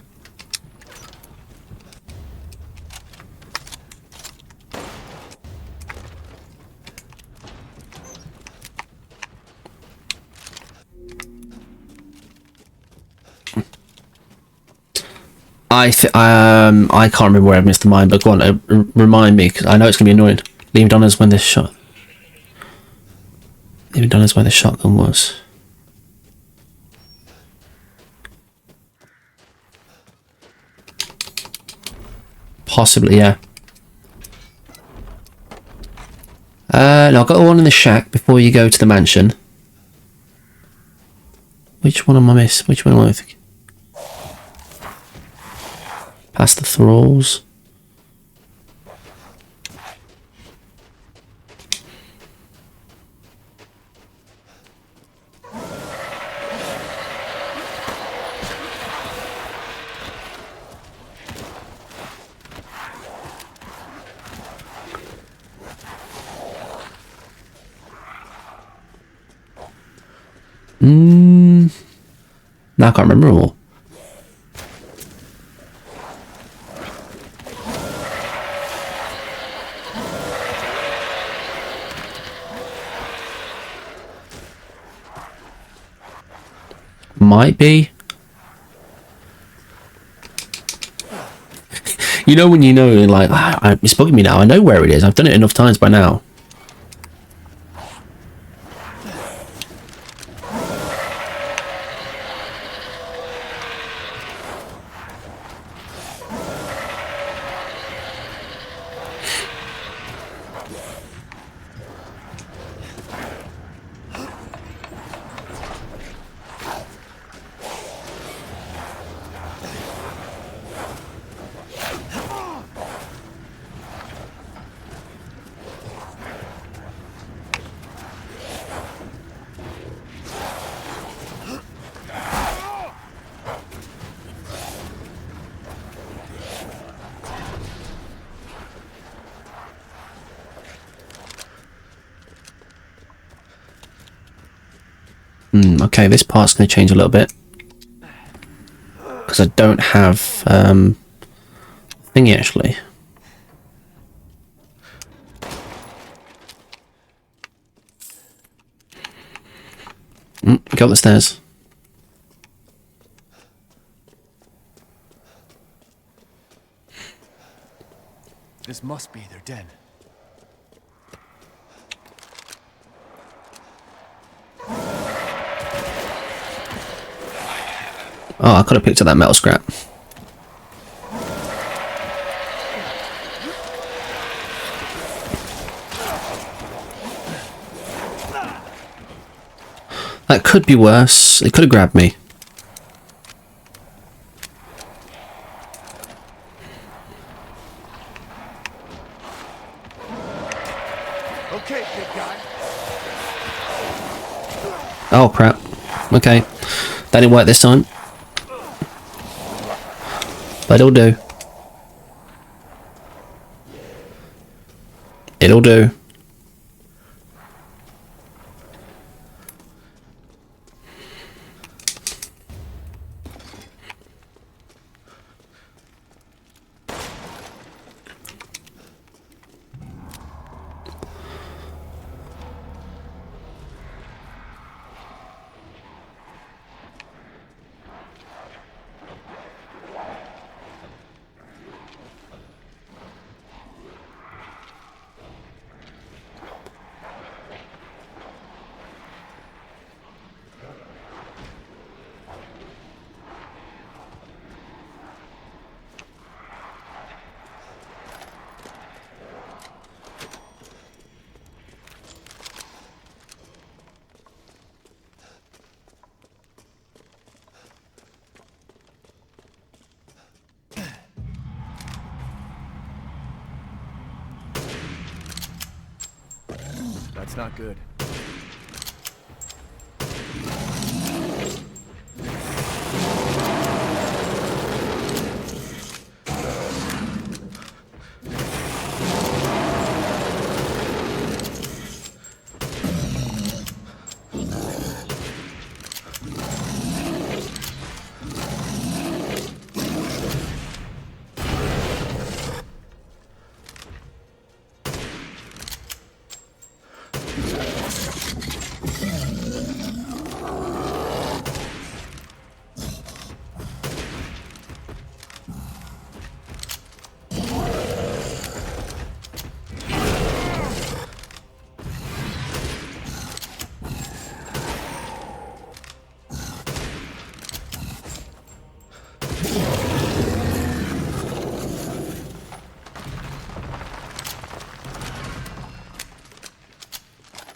S1: I can't remember where I missed the mine, but go on, remind me, because I know it's gonna be annoying. Leave it on us when this shot. Leave it on us where the shotgun was. Possibly, yeah. No, I've got the one in the shack before you go to the mansion. Which one am I miss? Which one am I thinking? Past the thralls. No, I can't remember them all. Might be. You know when you know, like, it's bugging me now. I know where it is. I've done it enough times by now. Okay, this part's going to change a little bit. Because I don't have thingy actually. Go up the stairs.
S2: This must be their den.
S1: Oh, I could have picked up that metal scrap. That could be worse. It could have grabbed me.
S2: Okay, big guy.
S1: Oh, crap. Okay. That didn't work this time. But it'll do. It'll do.
S2: That's not good.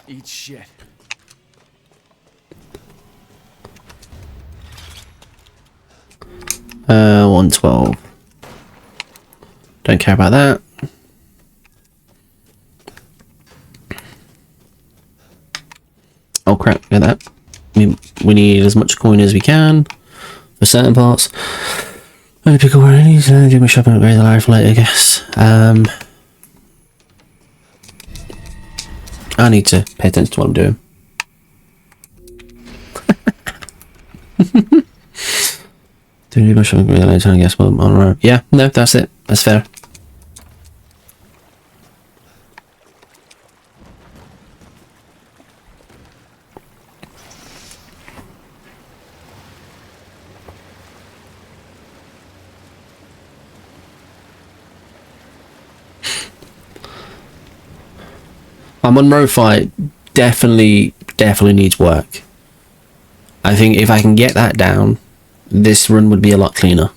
S2: Eat shit.
S1: Uh, 112. Don't care about that. Oh crap, look at that. We need as much coin as we can for certain parts. Only pick up where I need to do my shopping, upgrade the life later, I guess. I need to pay attention to what I'm doing. Do my shopping, upgrade the later, I guess. Well, on road. Yeah, no, that's it. That's fair. My Monroe fight definitely needs work. I think if I can get that down, this run would be a lot cleaner.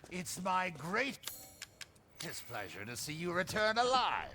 S7: It's my great displeasure to see you return alive.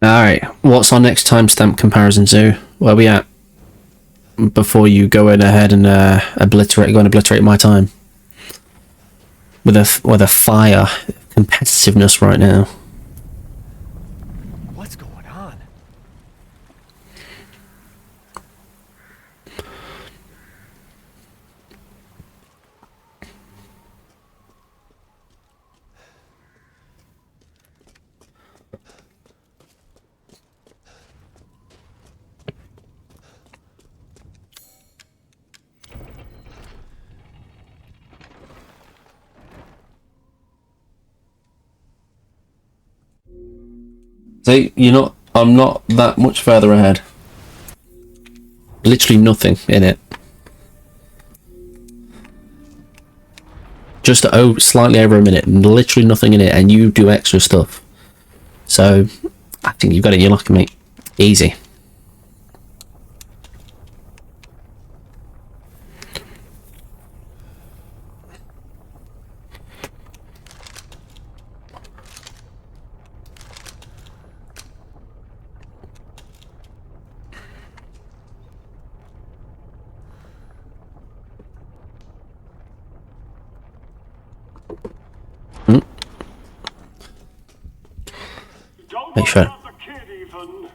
S1: Alright, what's our next timestamp comparison to? Where are we at? Before you go in ahead and obliterate my time. With a fire competitiveness right now.
S2: What's going on?
S1: See, I'm not that much further ahead. Literally nothing in it. Just slightly over a minute, literally nothing in it, and you do extra stuff. So, I think you've got it in your locker, mate. Easy.
S6: Don't
S1: Make
S6: worry
S1: sure.
S6: about the kid, Ethan.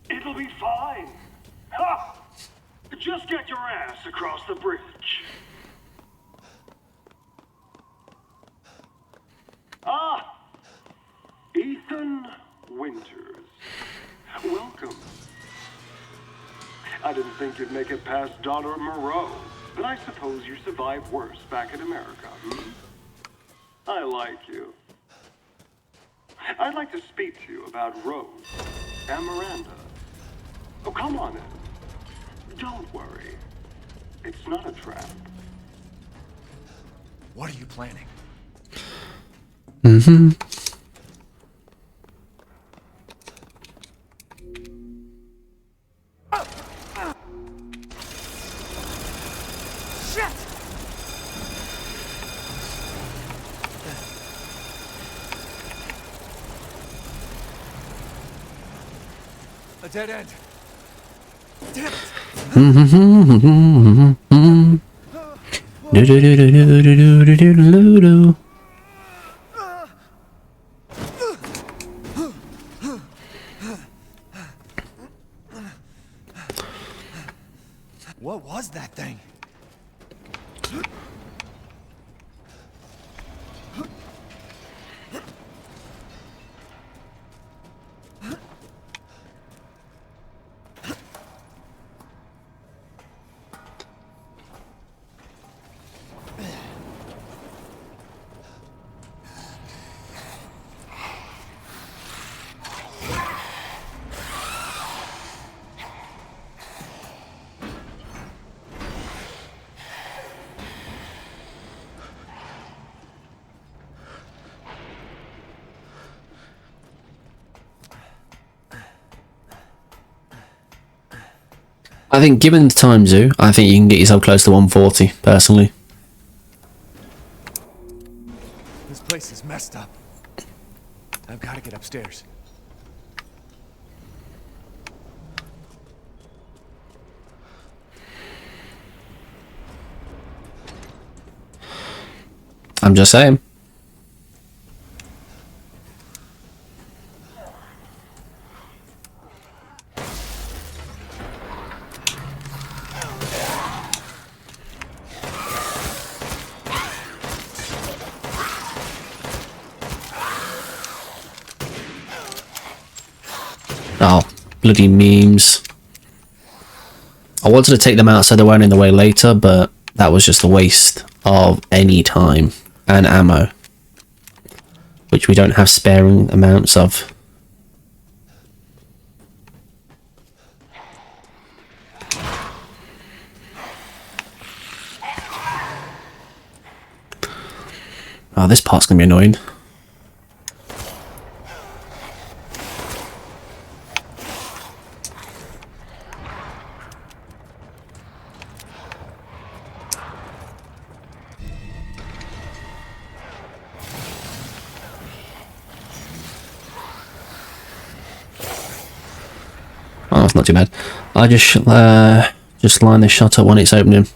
S6: It'll be fine. Ha! Just get your ass across the bridge. Ah! Ethan Winters. Welcome. I didn't think you'd make it past Daughter Moreau, but I suppose you survived worse back in America, hmm? I like you. I'd like to speak to you about Rose and Miranda. Oh, come on in. Don't worry. It's not a trap.
S2: What are you planning?
S1: Mm-hmm.
S2: A dead end. Damn it! What was that thing?
S1: I think given the time zoo, I think you can get yourself close to 140, personally.
S2: This place is messed up. I've got to get upstairs.
S1: I'm just saying. Oh, bloody memes. I wanted to take them out so they weren't in the way later, but that was just a waste of any time and ammo, which we don't have sparing amounts of. Oh, this part's gonna be annoying. Oh, it's not too bad. I just line the shot up when it's opening.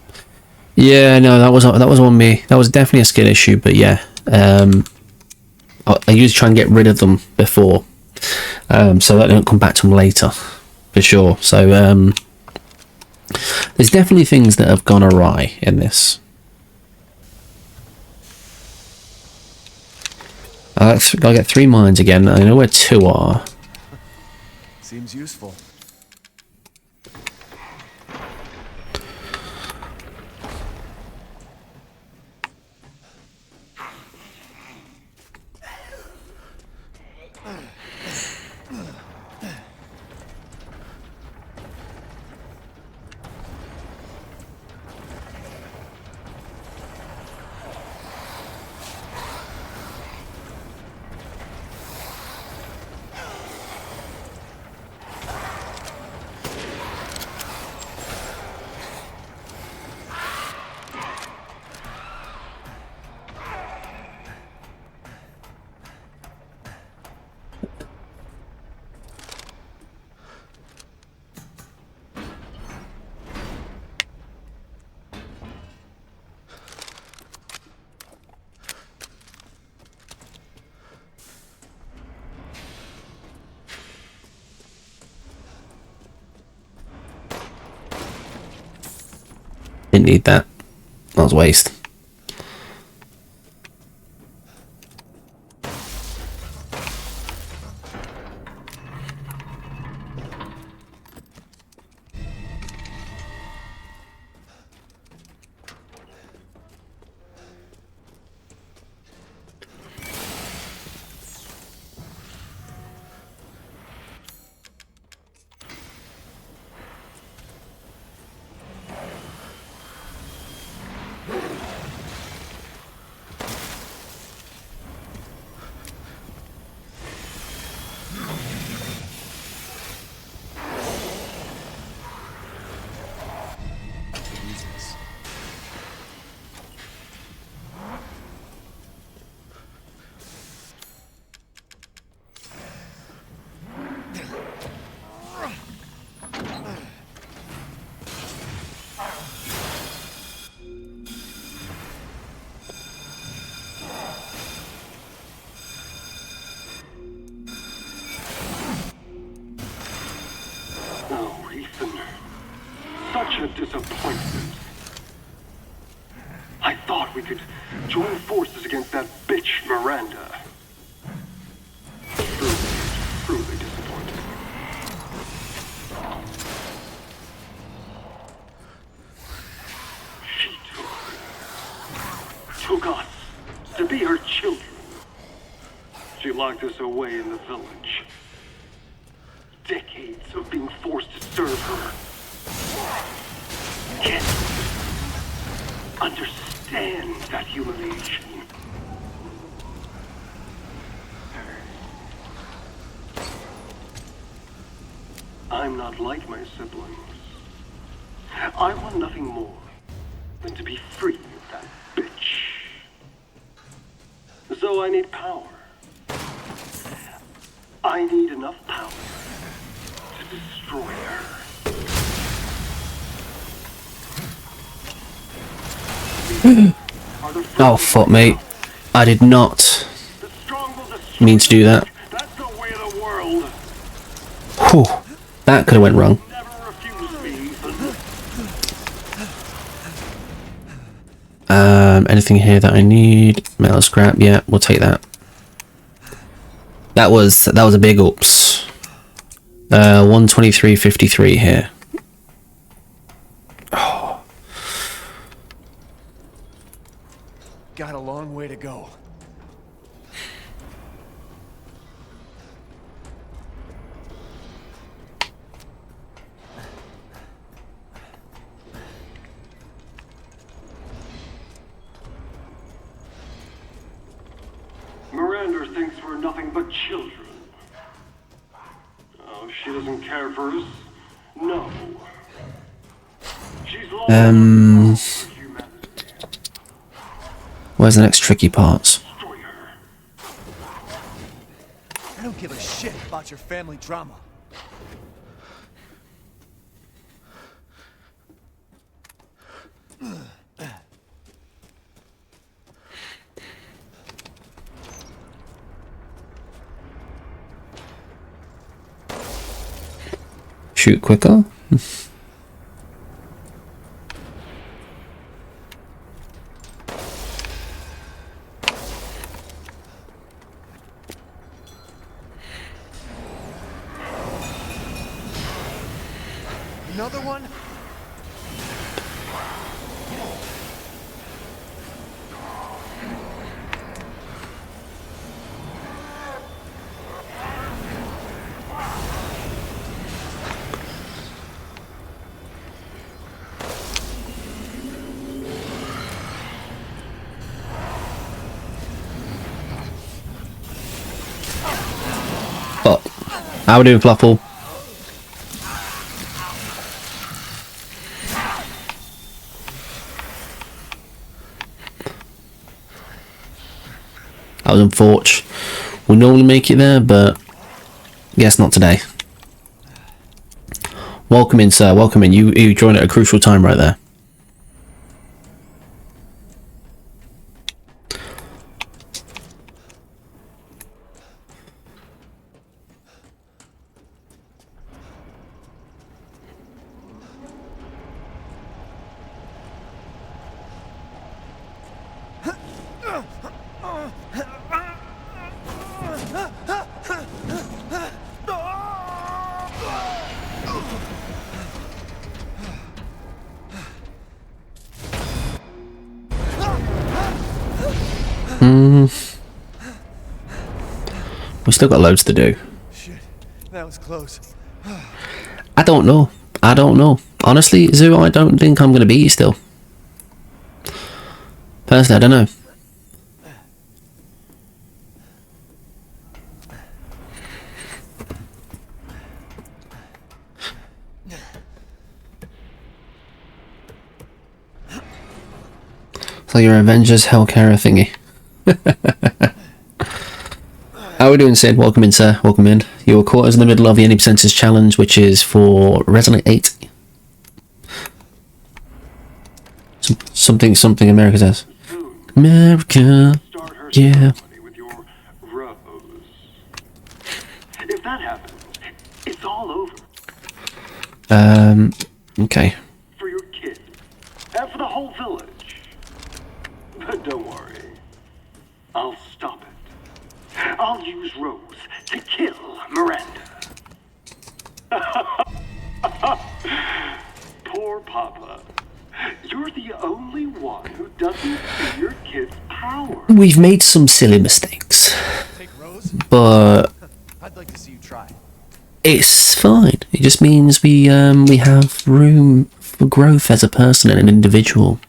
S1: Yeah, no, that was on me. That was definitely a skill issue, but yeah, I usually try and get rid of them before, so that they don't come back to them later, for sure. So there's definitely things that have gone awry in this. Gotta get 3 mines again. I know where 2 are.
S2: Seems useful.
S1: Didn't need that. That was a waste.
S6: I thought we could join forces against that bitch Miranda. Truly disappointed. She took us to be her children. She locked us away in the village. Decades of being forced to serve her. Can't understand that humiliation. I'm not like my siblings. I want nothing more than to be free of that bitch. So I need power. I need enough power to destroy her.
S1: Oh fuck, mate. I did not mean to do that.
S6: That's the way of the world.
S1: Whew. That could have went wrong.
S6: Never refuse me.
S1: Anything here that I need? Metal scrap, yeah, we'll take that. That was a big oops. 123.53 here. Oh.
S2: Got a long way to go.
S6: Miranda thinks we're nothing but children. Oh, she doesn't care for us. No. She's long for humanity.
S1: Where's the next tricky parts?
S6: Destroy her.
S2: I don't give a shit about your family drama.
S1: Shoot quicker.
S2: Another one?
S1: But how we doing, Fluffle? That was unfortunate. We normally make it there, but guess not today. Welcome in, sir. Welcome in. You joined at a crucial time right there. We still got loads to do.
S2: Shit, that was close.
S1: I don't know. I don't know. Honestly, Zoo, I don't think I'm going to beat you still. Personally, I don't know. It's like your Avengers Hellcarrier thingy. How are we doing, Sid? Welcome in, sir. Welcome in. You were caught in the middle of the Any Percentage Challenge, which is for Resident 8. Something America says. America, yeah.
S6: With your rose. If that happens, it's all over.
S1: Okay.
S6: For your kid. And for the whole village. Don't worry. I'll stop it. I'll use Rose to kill Miranda. Poor Papa. You're the only one who doesn't see your kid's power.
S1: We've made some silly mistakes,
S2: Take Rose?
S1: but
S2: I'd like to see you try.
S1: it's fine. It just means we have room for growth as a person and an individual.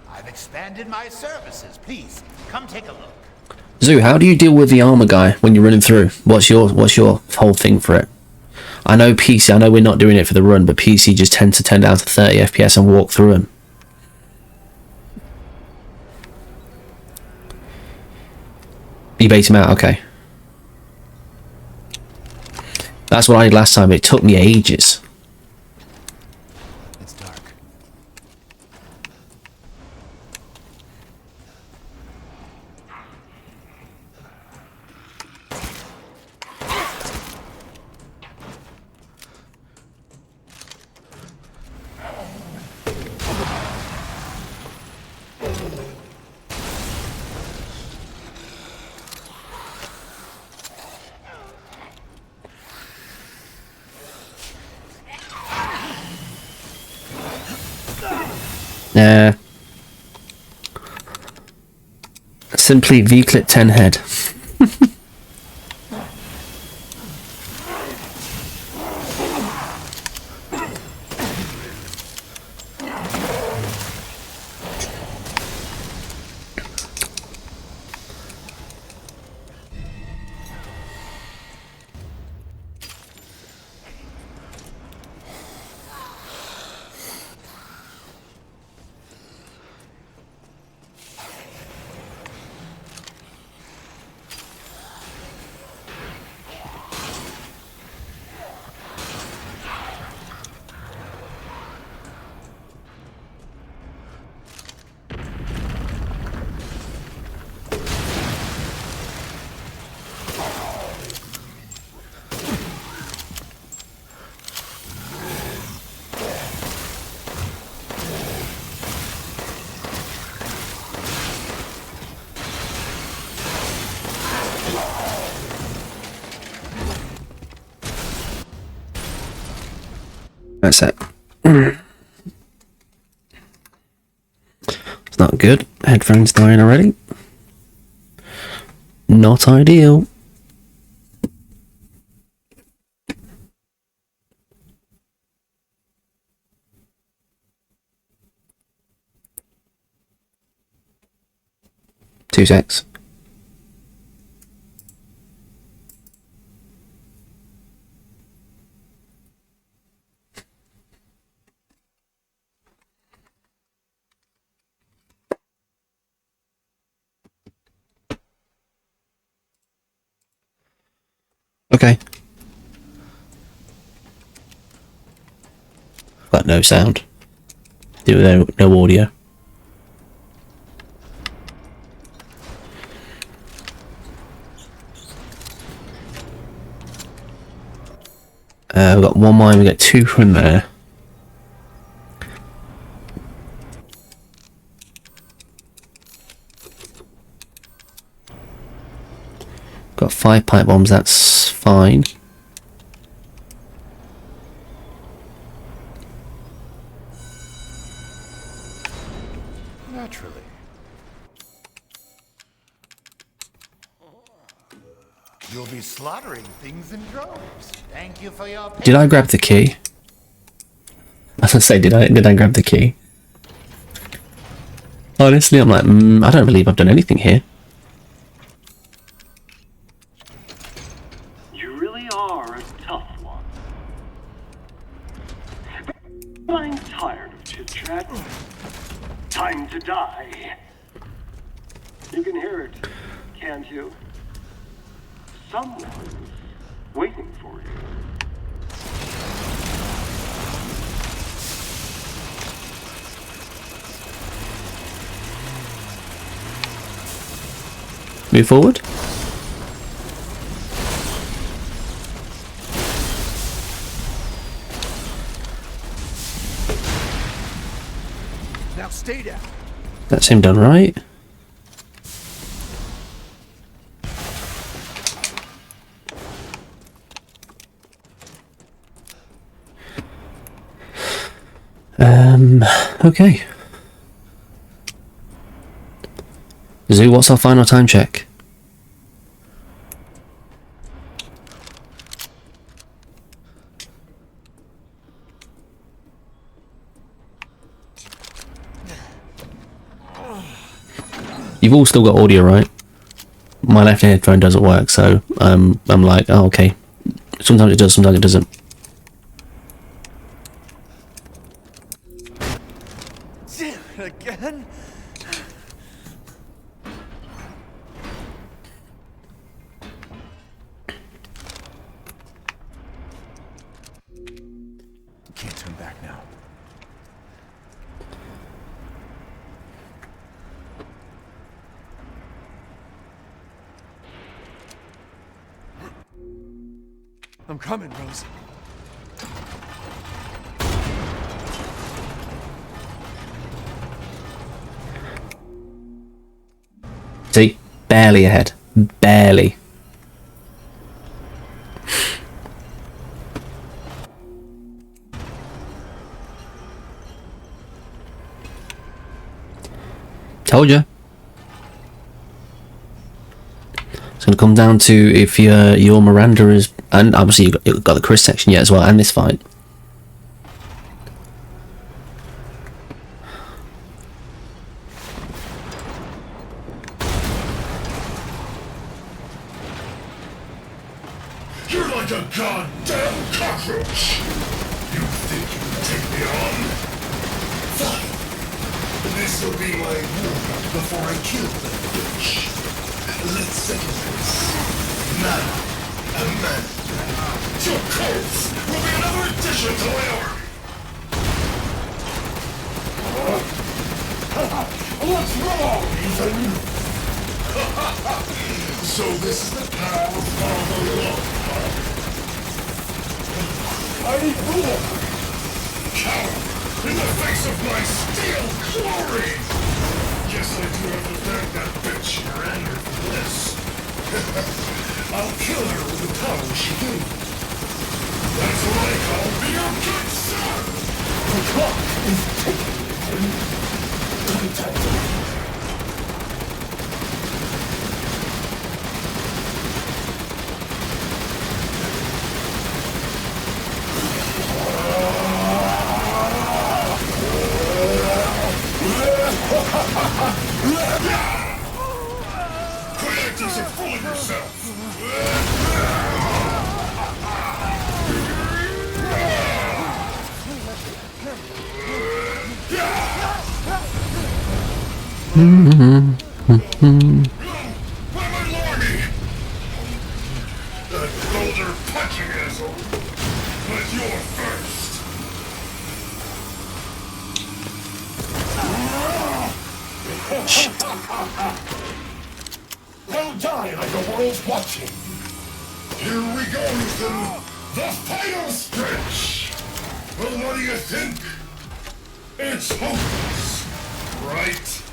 S7: I've expanded my services. Please, come take a look.
S1: Zoo, how do you deal with the armor guy when you're running through? What's your whole thing for it? I know PC, I know we're not doing it for the run, but PC just tends to turn down to 30 FPS and walk through them. You bait him out, okay. That's what I did last time, it took me ages.
S2: It's dark.
S1: Nah. Simply V-clip 10 head. That's it. It's not good. Headphones dying already. Not ideal. Two secs. Okay. But no sound. Do no audio. We've got one mine, we get two from there. Got 5 pipe bombs, that's fine.
S7: Naturally. You'll be slaughtering things in droves. Thank you for your patience.
S1: Did I grab the key? I was gonna say, did I grab the key? Honestly, I'm like, I don't believe I've done anything here.
S6: You really are a tough one. But I'm tired of chit-chat. Time to die. You can hear it, can't you? Someone's waiting for you.
S1: move forward.
S2: Now stay down.
S1: That's him done right. Okay. Zoo, what's our final time check? You've all still got audio, right? My left headphone doesn't work, so I'm like, oh, okay. Sometimes it does, sometimes it doesn't.
S2: Again? Can't turn back now. I'm coming, Rose.
S1: See? Barely ahead. Barely. Told you. It's going to come down to if your Miranda is... And obviously you've got the Chris section yet as well, and this fight.
S3: You're like a goddamn cockroach! You think you can take me on? Fine. This will be my warm-up before I kill that bitch. Let's settle this. Now, a man. Your corpse will be another addition to my army. What's wrong, Ethan? So this is the path of the law. I need more! Coward! In the face of my steel glory! Guess I do have to thank that bitch Miranda for this. I'll kill her with the power she gave me. That's what I call being a good son! The clock is ticking. Contact. Quit acting so full of yourself! Why am I Lordy? That boulder punching asshole! But you're first! Well die like the world's watching. Here we go, Ethan. The final stretch. Well, what do you think? It's hopeless, right?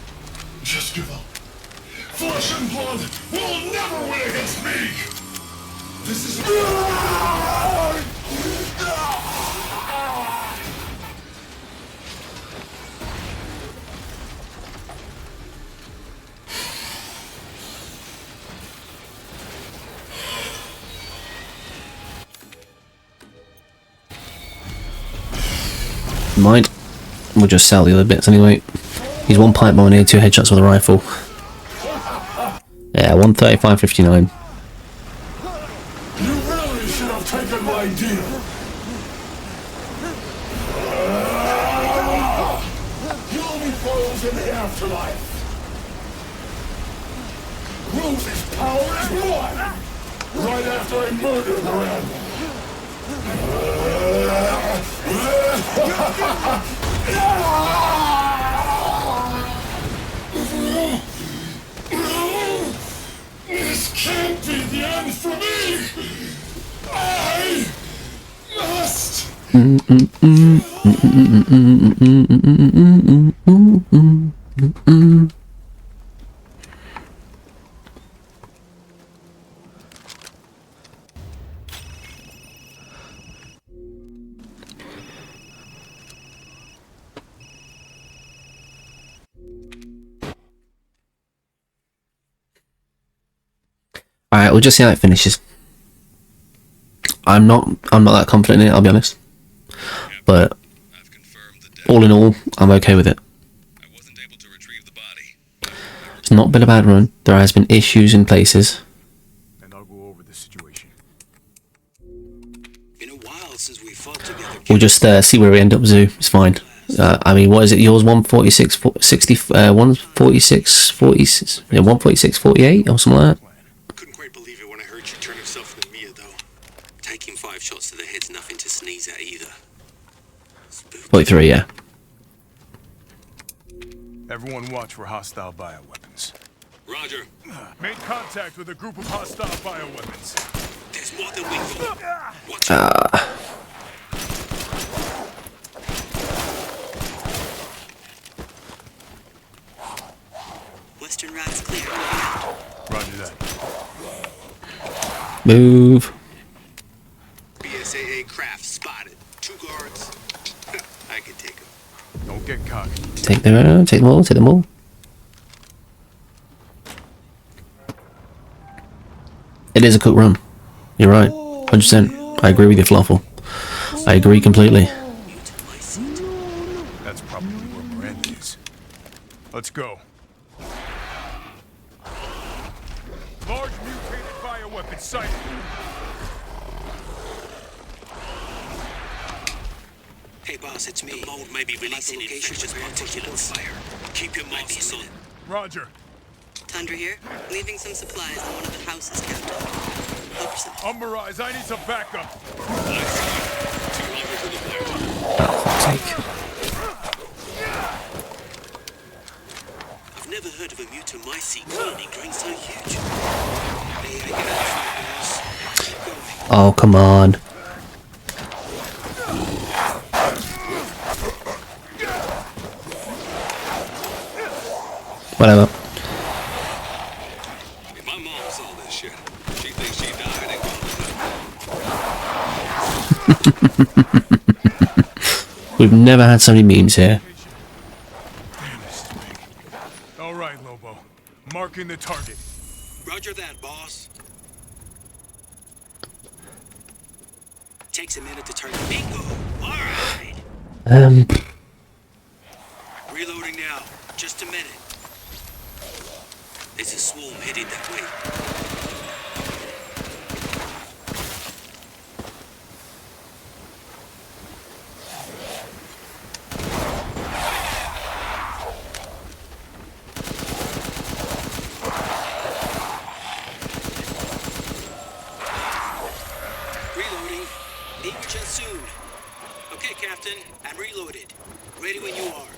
S3: Just give up. Flesh and blood will never win against me. This is...
S1: Mind. We'll just sell the other bits anyway. He's one pipe bomb and 2 headshots with a rifle. Yeah, 135.59.
S3: You really should have taken my deal. You'll be foes in the afterlife. Rose's power is one. Right after I murder Miranda. for me! I must...
S1: Alright, we'll just see how it finishes. I'm not that confident in it, I'll be honest. But all in all, I'm okay with it. It's not been a bad run. There has been issues in places.
S2: And I'll go over the situation.
S1: We'll just see where we end up, Zoo. It's fine. I mean, what is it? Yours 146, 60, 146, 46, yeah, 146, 48 or something like that.
S10: Couldn't quite believe it when I heard you turn yourself into Mia, though. Taking 5 shots to the head's nothing to sneeze at either.
S1: 43, yeah.
S2: Everyone watch for hostile bioweapons.
S10: Roger.
S2: Made contact with a group of hostile bioweapons.
S10: There's more than we thought. Watch out. Western Rock's clear.
S2: Roger that.
S1: Move.
S10: BSAA craft spotted. 2 guards. I can take them.
S2: Don't get cocky.
S1: Take them out, take them all, take them all. It is a cooked run. You're right. 100%. I agree with you, Fluffle. I agree completely.
S2: That's probably where Miranda is. Let's go. Large mutated bioweapon sighted.
S10: Hey boss, it's me. The mold may be releasing infectious particulates. Keep your mouth on.
S2: Roger.
S11: Tundra here, leaving some supplies in one of the houses, Captain. Help yourself.
S2: Umberise, I need some backup.
S10: I've never heard of a mutomycete colony growing so huge. May I get out?
S1: Oh, come on. Whatever.
S10: My mom saw this shit. She thinks she died and gone.
S1: We've never had so many memes here.
S2: All right, Lobo. Marking the target.
S10: Roger that, boss. Takes a minute to turn the bingo. All right. Reloading now. Just a minute. There's a swarm headed that way. Reloading. Each soon. Okay, Captain. I'm reloaded. Ready when you are.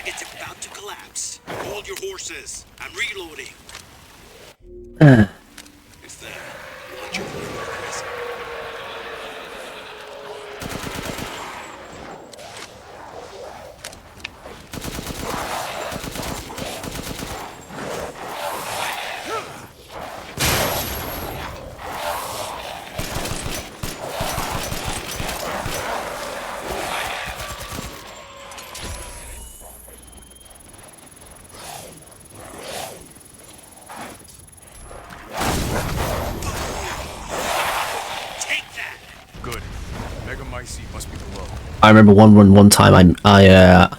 S10: It's about to collapse. Hold your horses. I'm reloading. It's there. Watch your horses.
S1: I remember one time I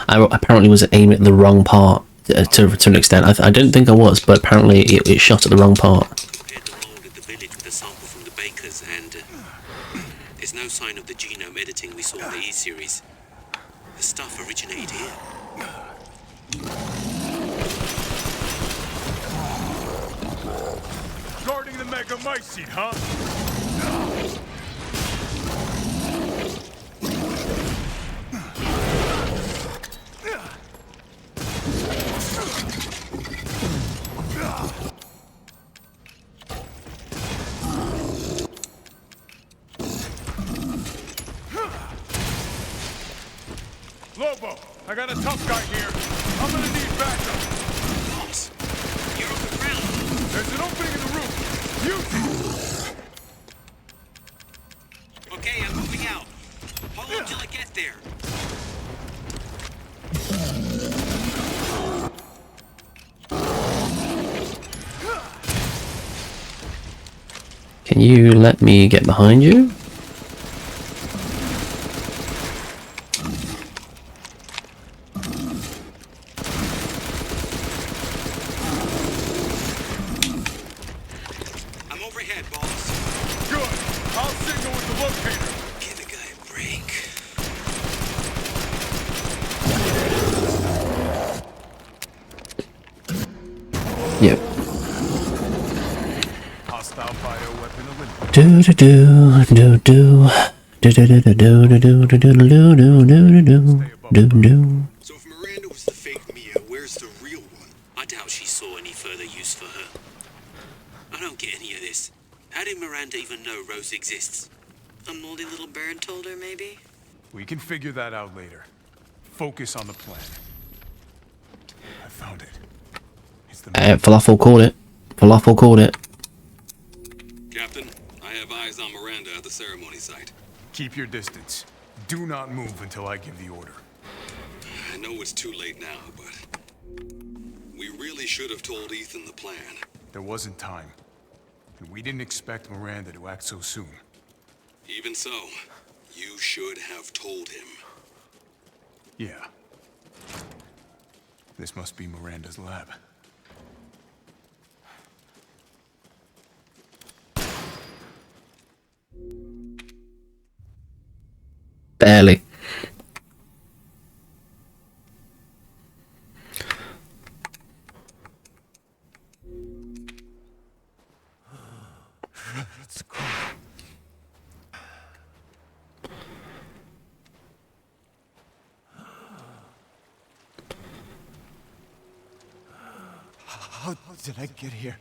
S1: apparently was aiming at the wrong part to an extent. I don't think I was, but apparently it shot at the wrong part.
S10: Compared the mold at the village with a sample from the bakers, and there's no sign of the genome editing we saw in the E-series. The stuff originated here.
S2: Guarding the megamycete, huh? Lobo, I got a tough guy here. I'm gonna need backup.
S10: Boss, you're on the ground.
S2: There's an opening in the roof. Use it.
S10: Okay, I'm moving out. Hold on till I get there.
S1: Can you let me get behind you?
S10: I'm overhead, boss.
S2: Good. I'll signal with the locator.
S10: Give the guy a break.
S1: Yep.
S2: Hostile bioweapon eliminated.
S1: Do do do do do do do do do do do do do do do do.
S10: So if Miranda was the fake Mia, where's the real one? I doubt she saw any further use for her. I don't get any of this. How did Miranda even know Rose exists?
S11: A moldy little bird told her, maybe?
S2: We can figure that out later. Focus on the plan. I found it. It's the
S1: Falafel called it. Falafel called it.
S10: Captain, I have eyes on Miranda at the ceremony site.
S2: Keep your distance. Do not move until I give the order.
S10: I know it's too late now, but we really should have told Ethan the plan.
S2: There wasn't time. And we didn't expect Miranda to act so soon.
S10: Even so, you should have told him.
S2: Yeah. This must be Miranda's lab.
S1: Barely.
S2: Let's go. How did I get here?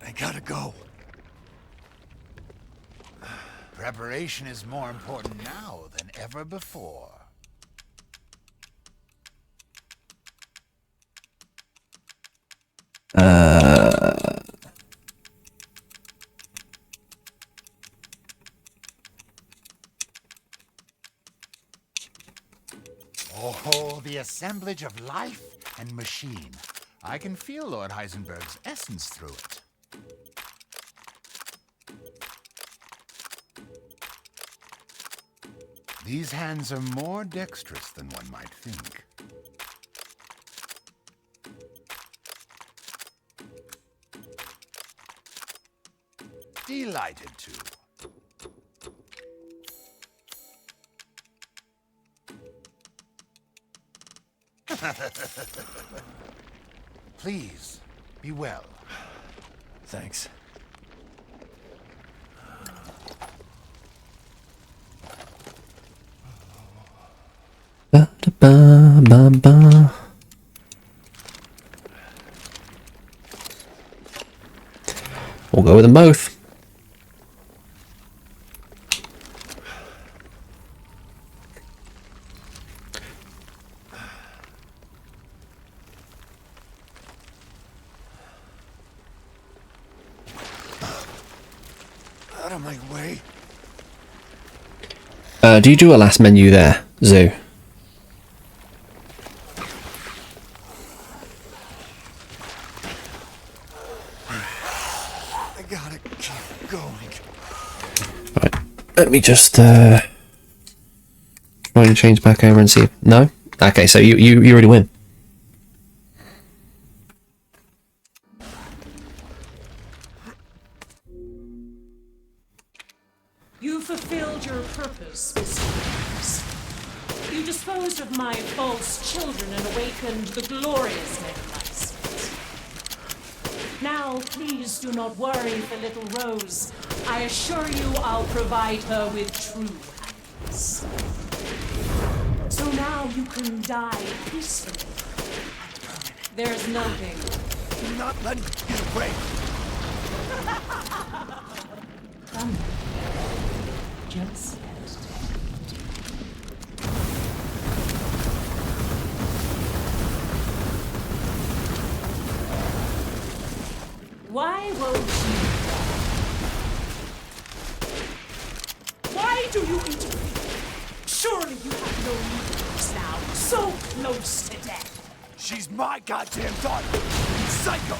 S2: I gotta go.
S7: Preparation is more important now than ever before. Oh, the assemblage of life and machine. I can feel Lord Heisenberg's essence through it. These hands are more dexterous than one might think. Delighted to. Please, be well.
S2: Thanks.
S1: Ba da ba ba ba. We'll go with them both.
S2: Out of my way.
S1: Do you do a last menu there, Zoo?
S2: I gotta keep going.
S1: Right. Let me just try and change back over and see if... No? Okay, so you already win.
S12: You fulfilled your purpose, Speedruns. You disposed of my false children and awakened the glorious Necromancer. Now, please do not worry for little Rose. I assure you I'll provide her with true happiness. Yes. So now you can die peacefully. There's nothing.
S7: Do not let me get away.
S12: Come. Just why won't you? Why do you interfere? Surely you have no needs now. So close to death.
S7: She's my goddamn daughter. You psycho.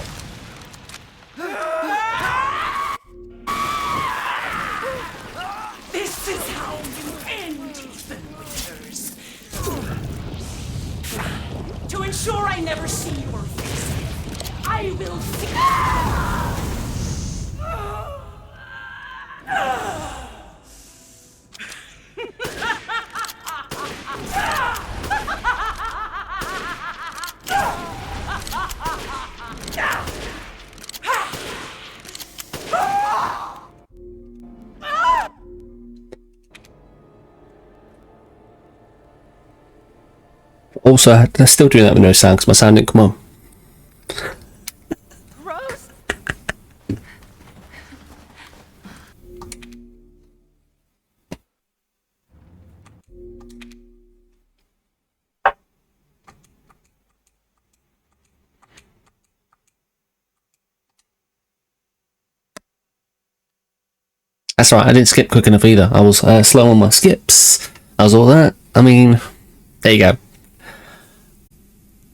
S12: This is how you end Ethan Winters. To ensure I never see your face, I will
S1: Also, I'm still doing that with no sound because my sound didn't come on.
S8: Rose?
S1: That's right, I didn't skip quick enough either. I was slow on my skips. That was all that. I mean, there you go.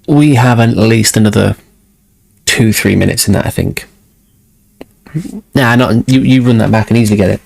S1: We have at least another 2-3 minutes in that, I think. Nah, not you. You run that back and easily get it.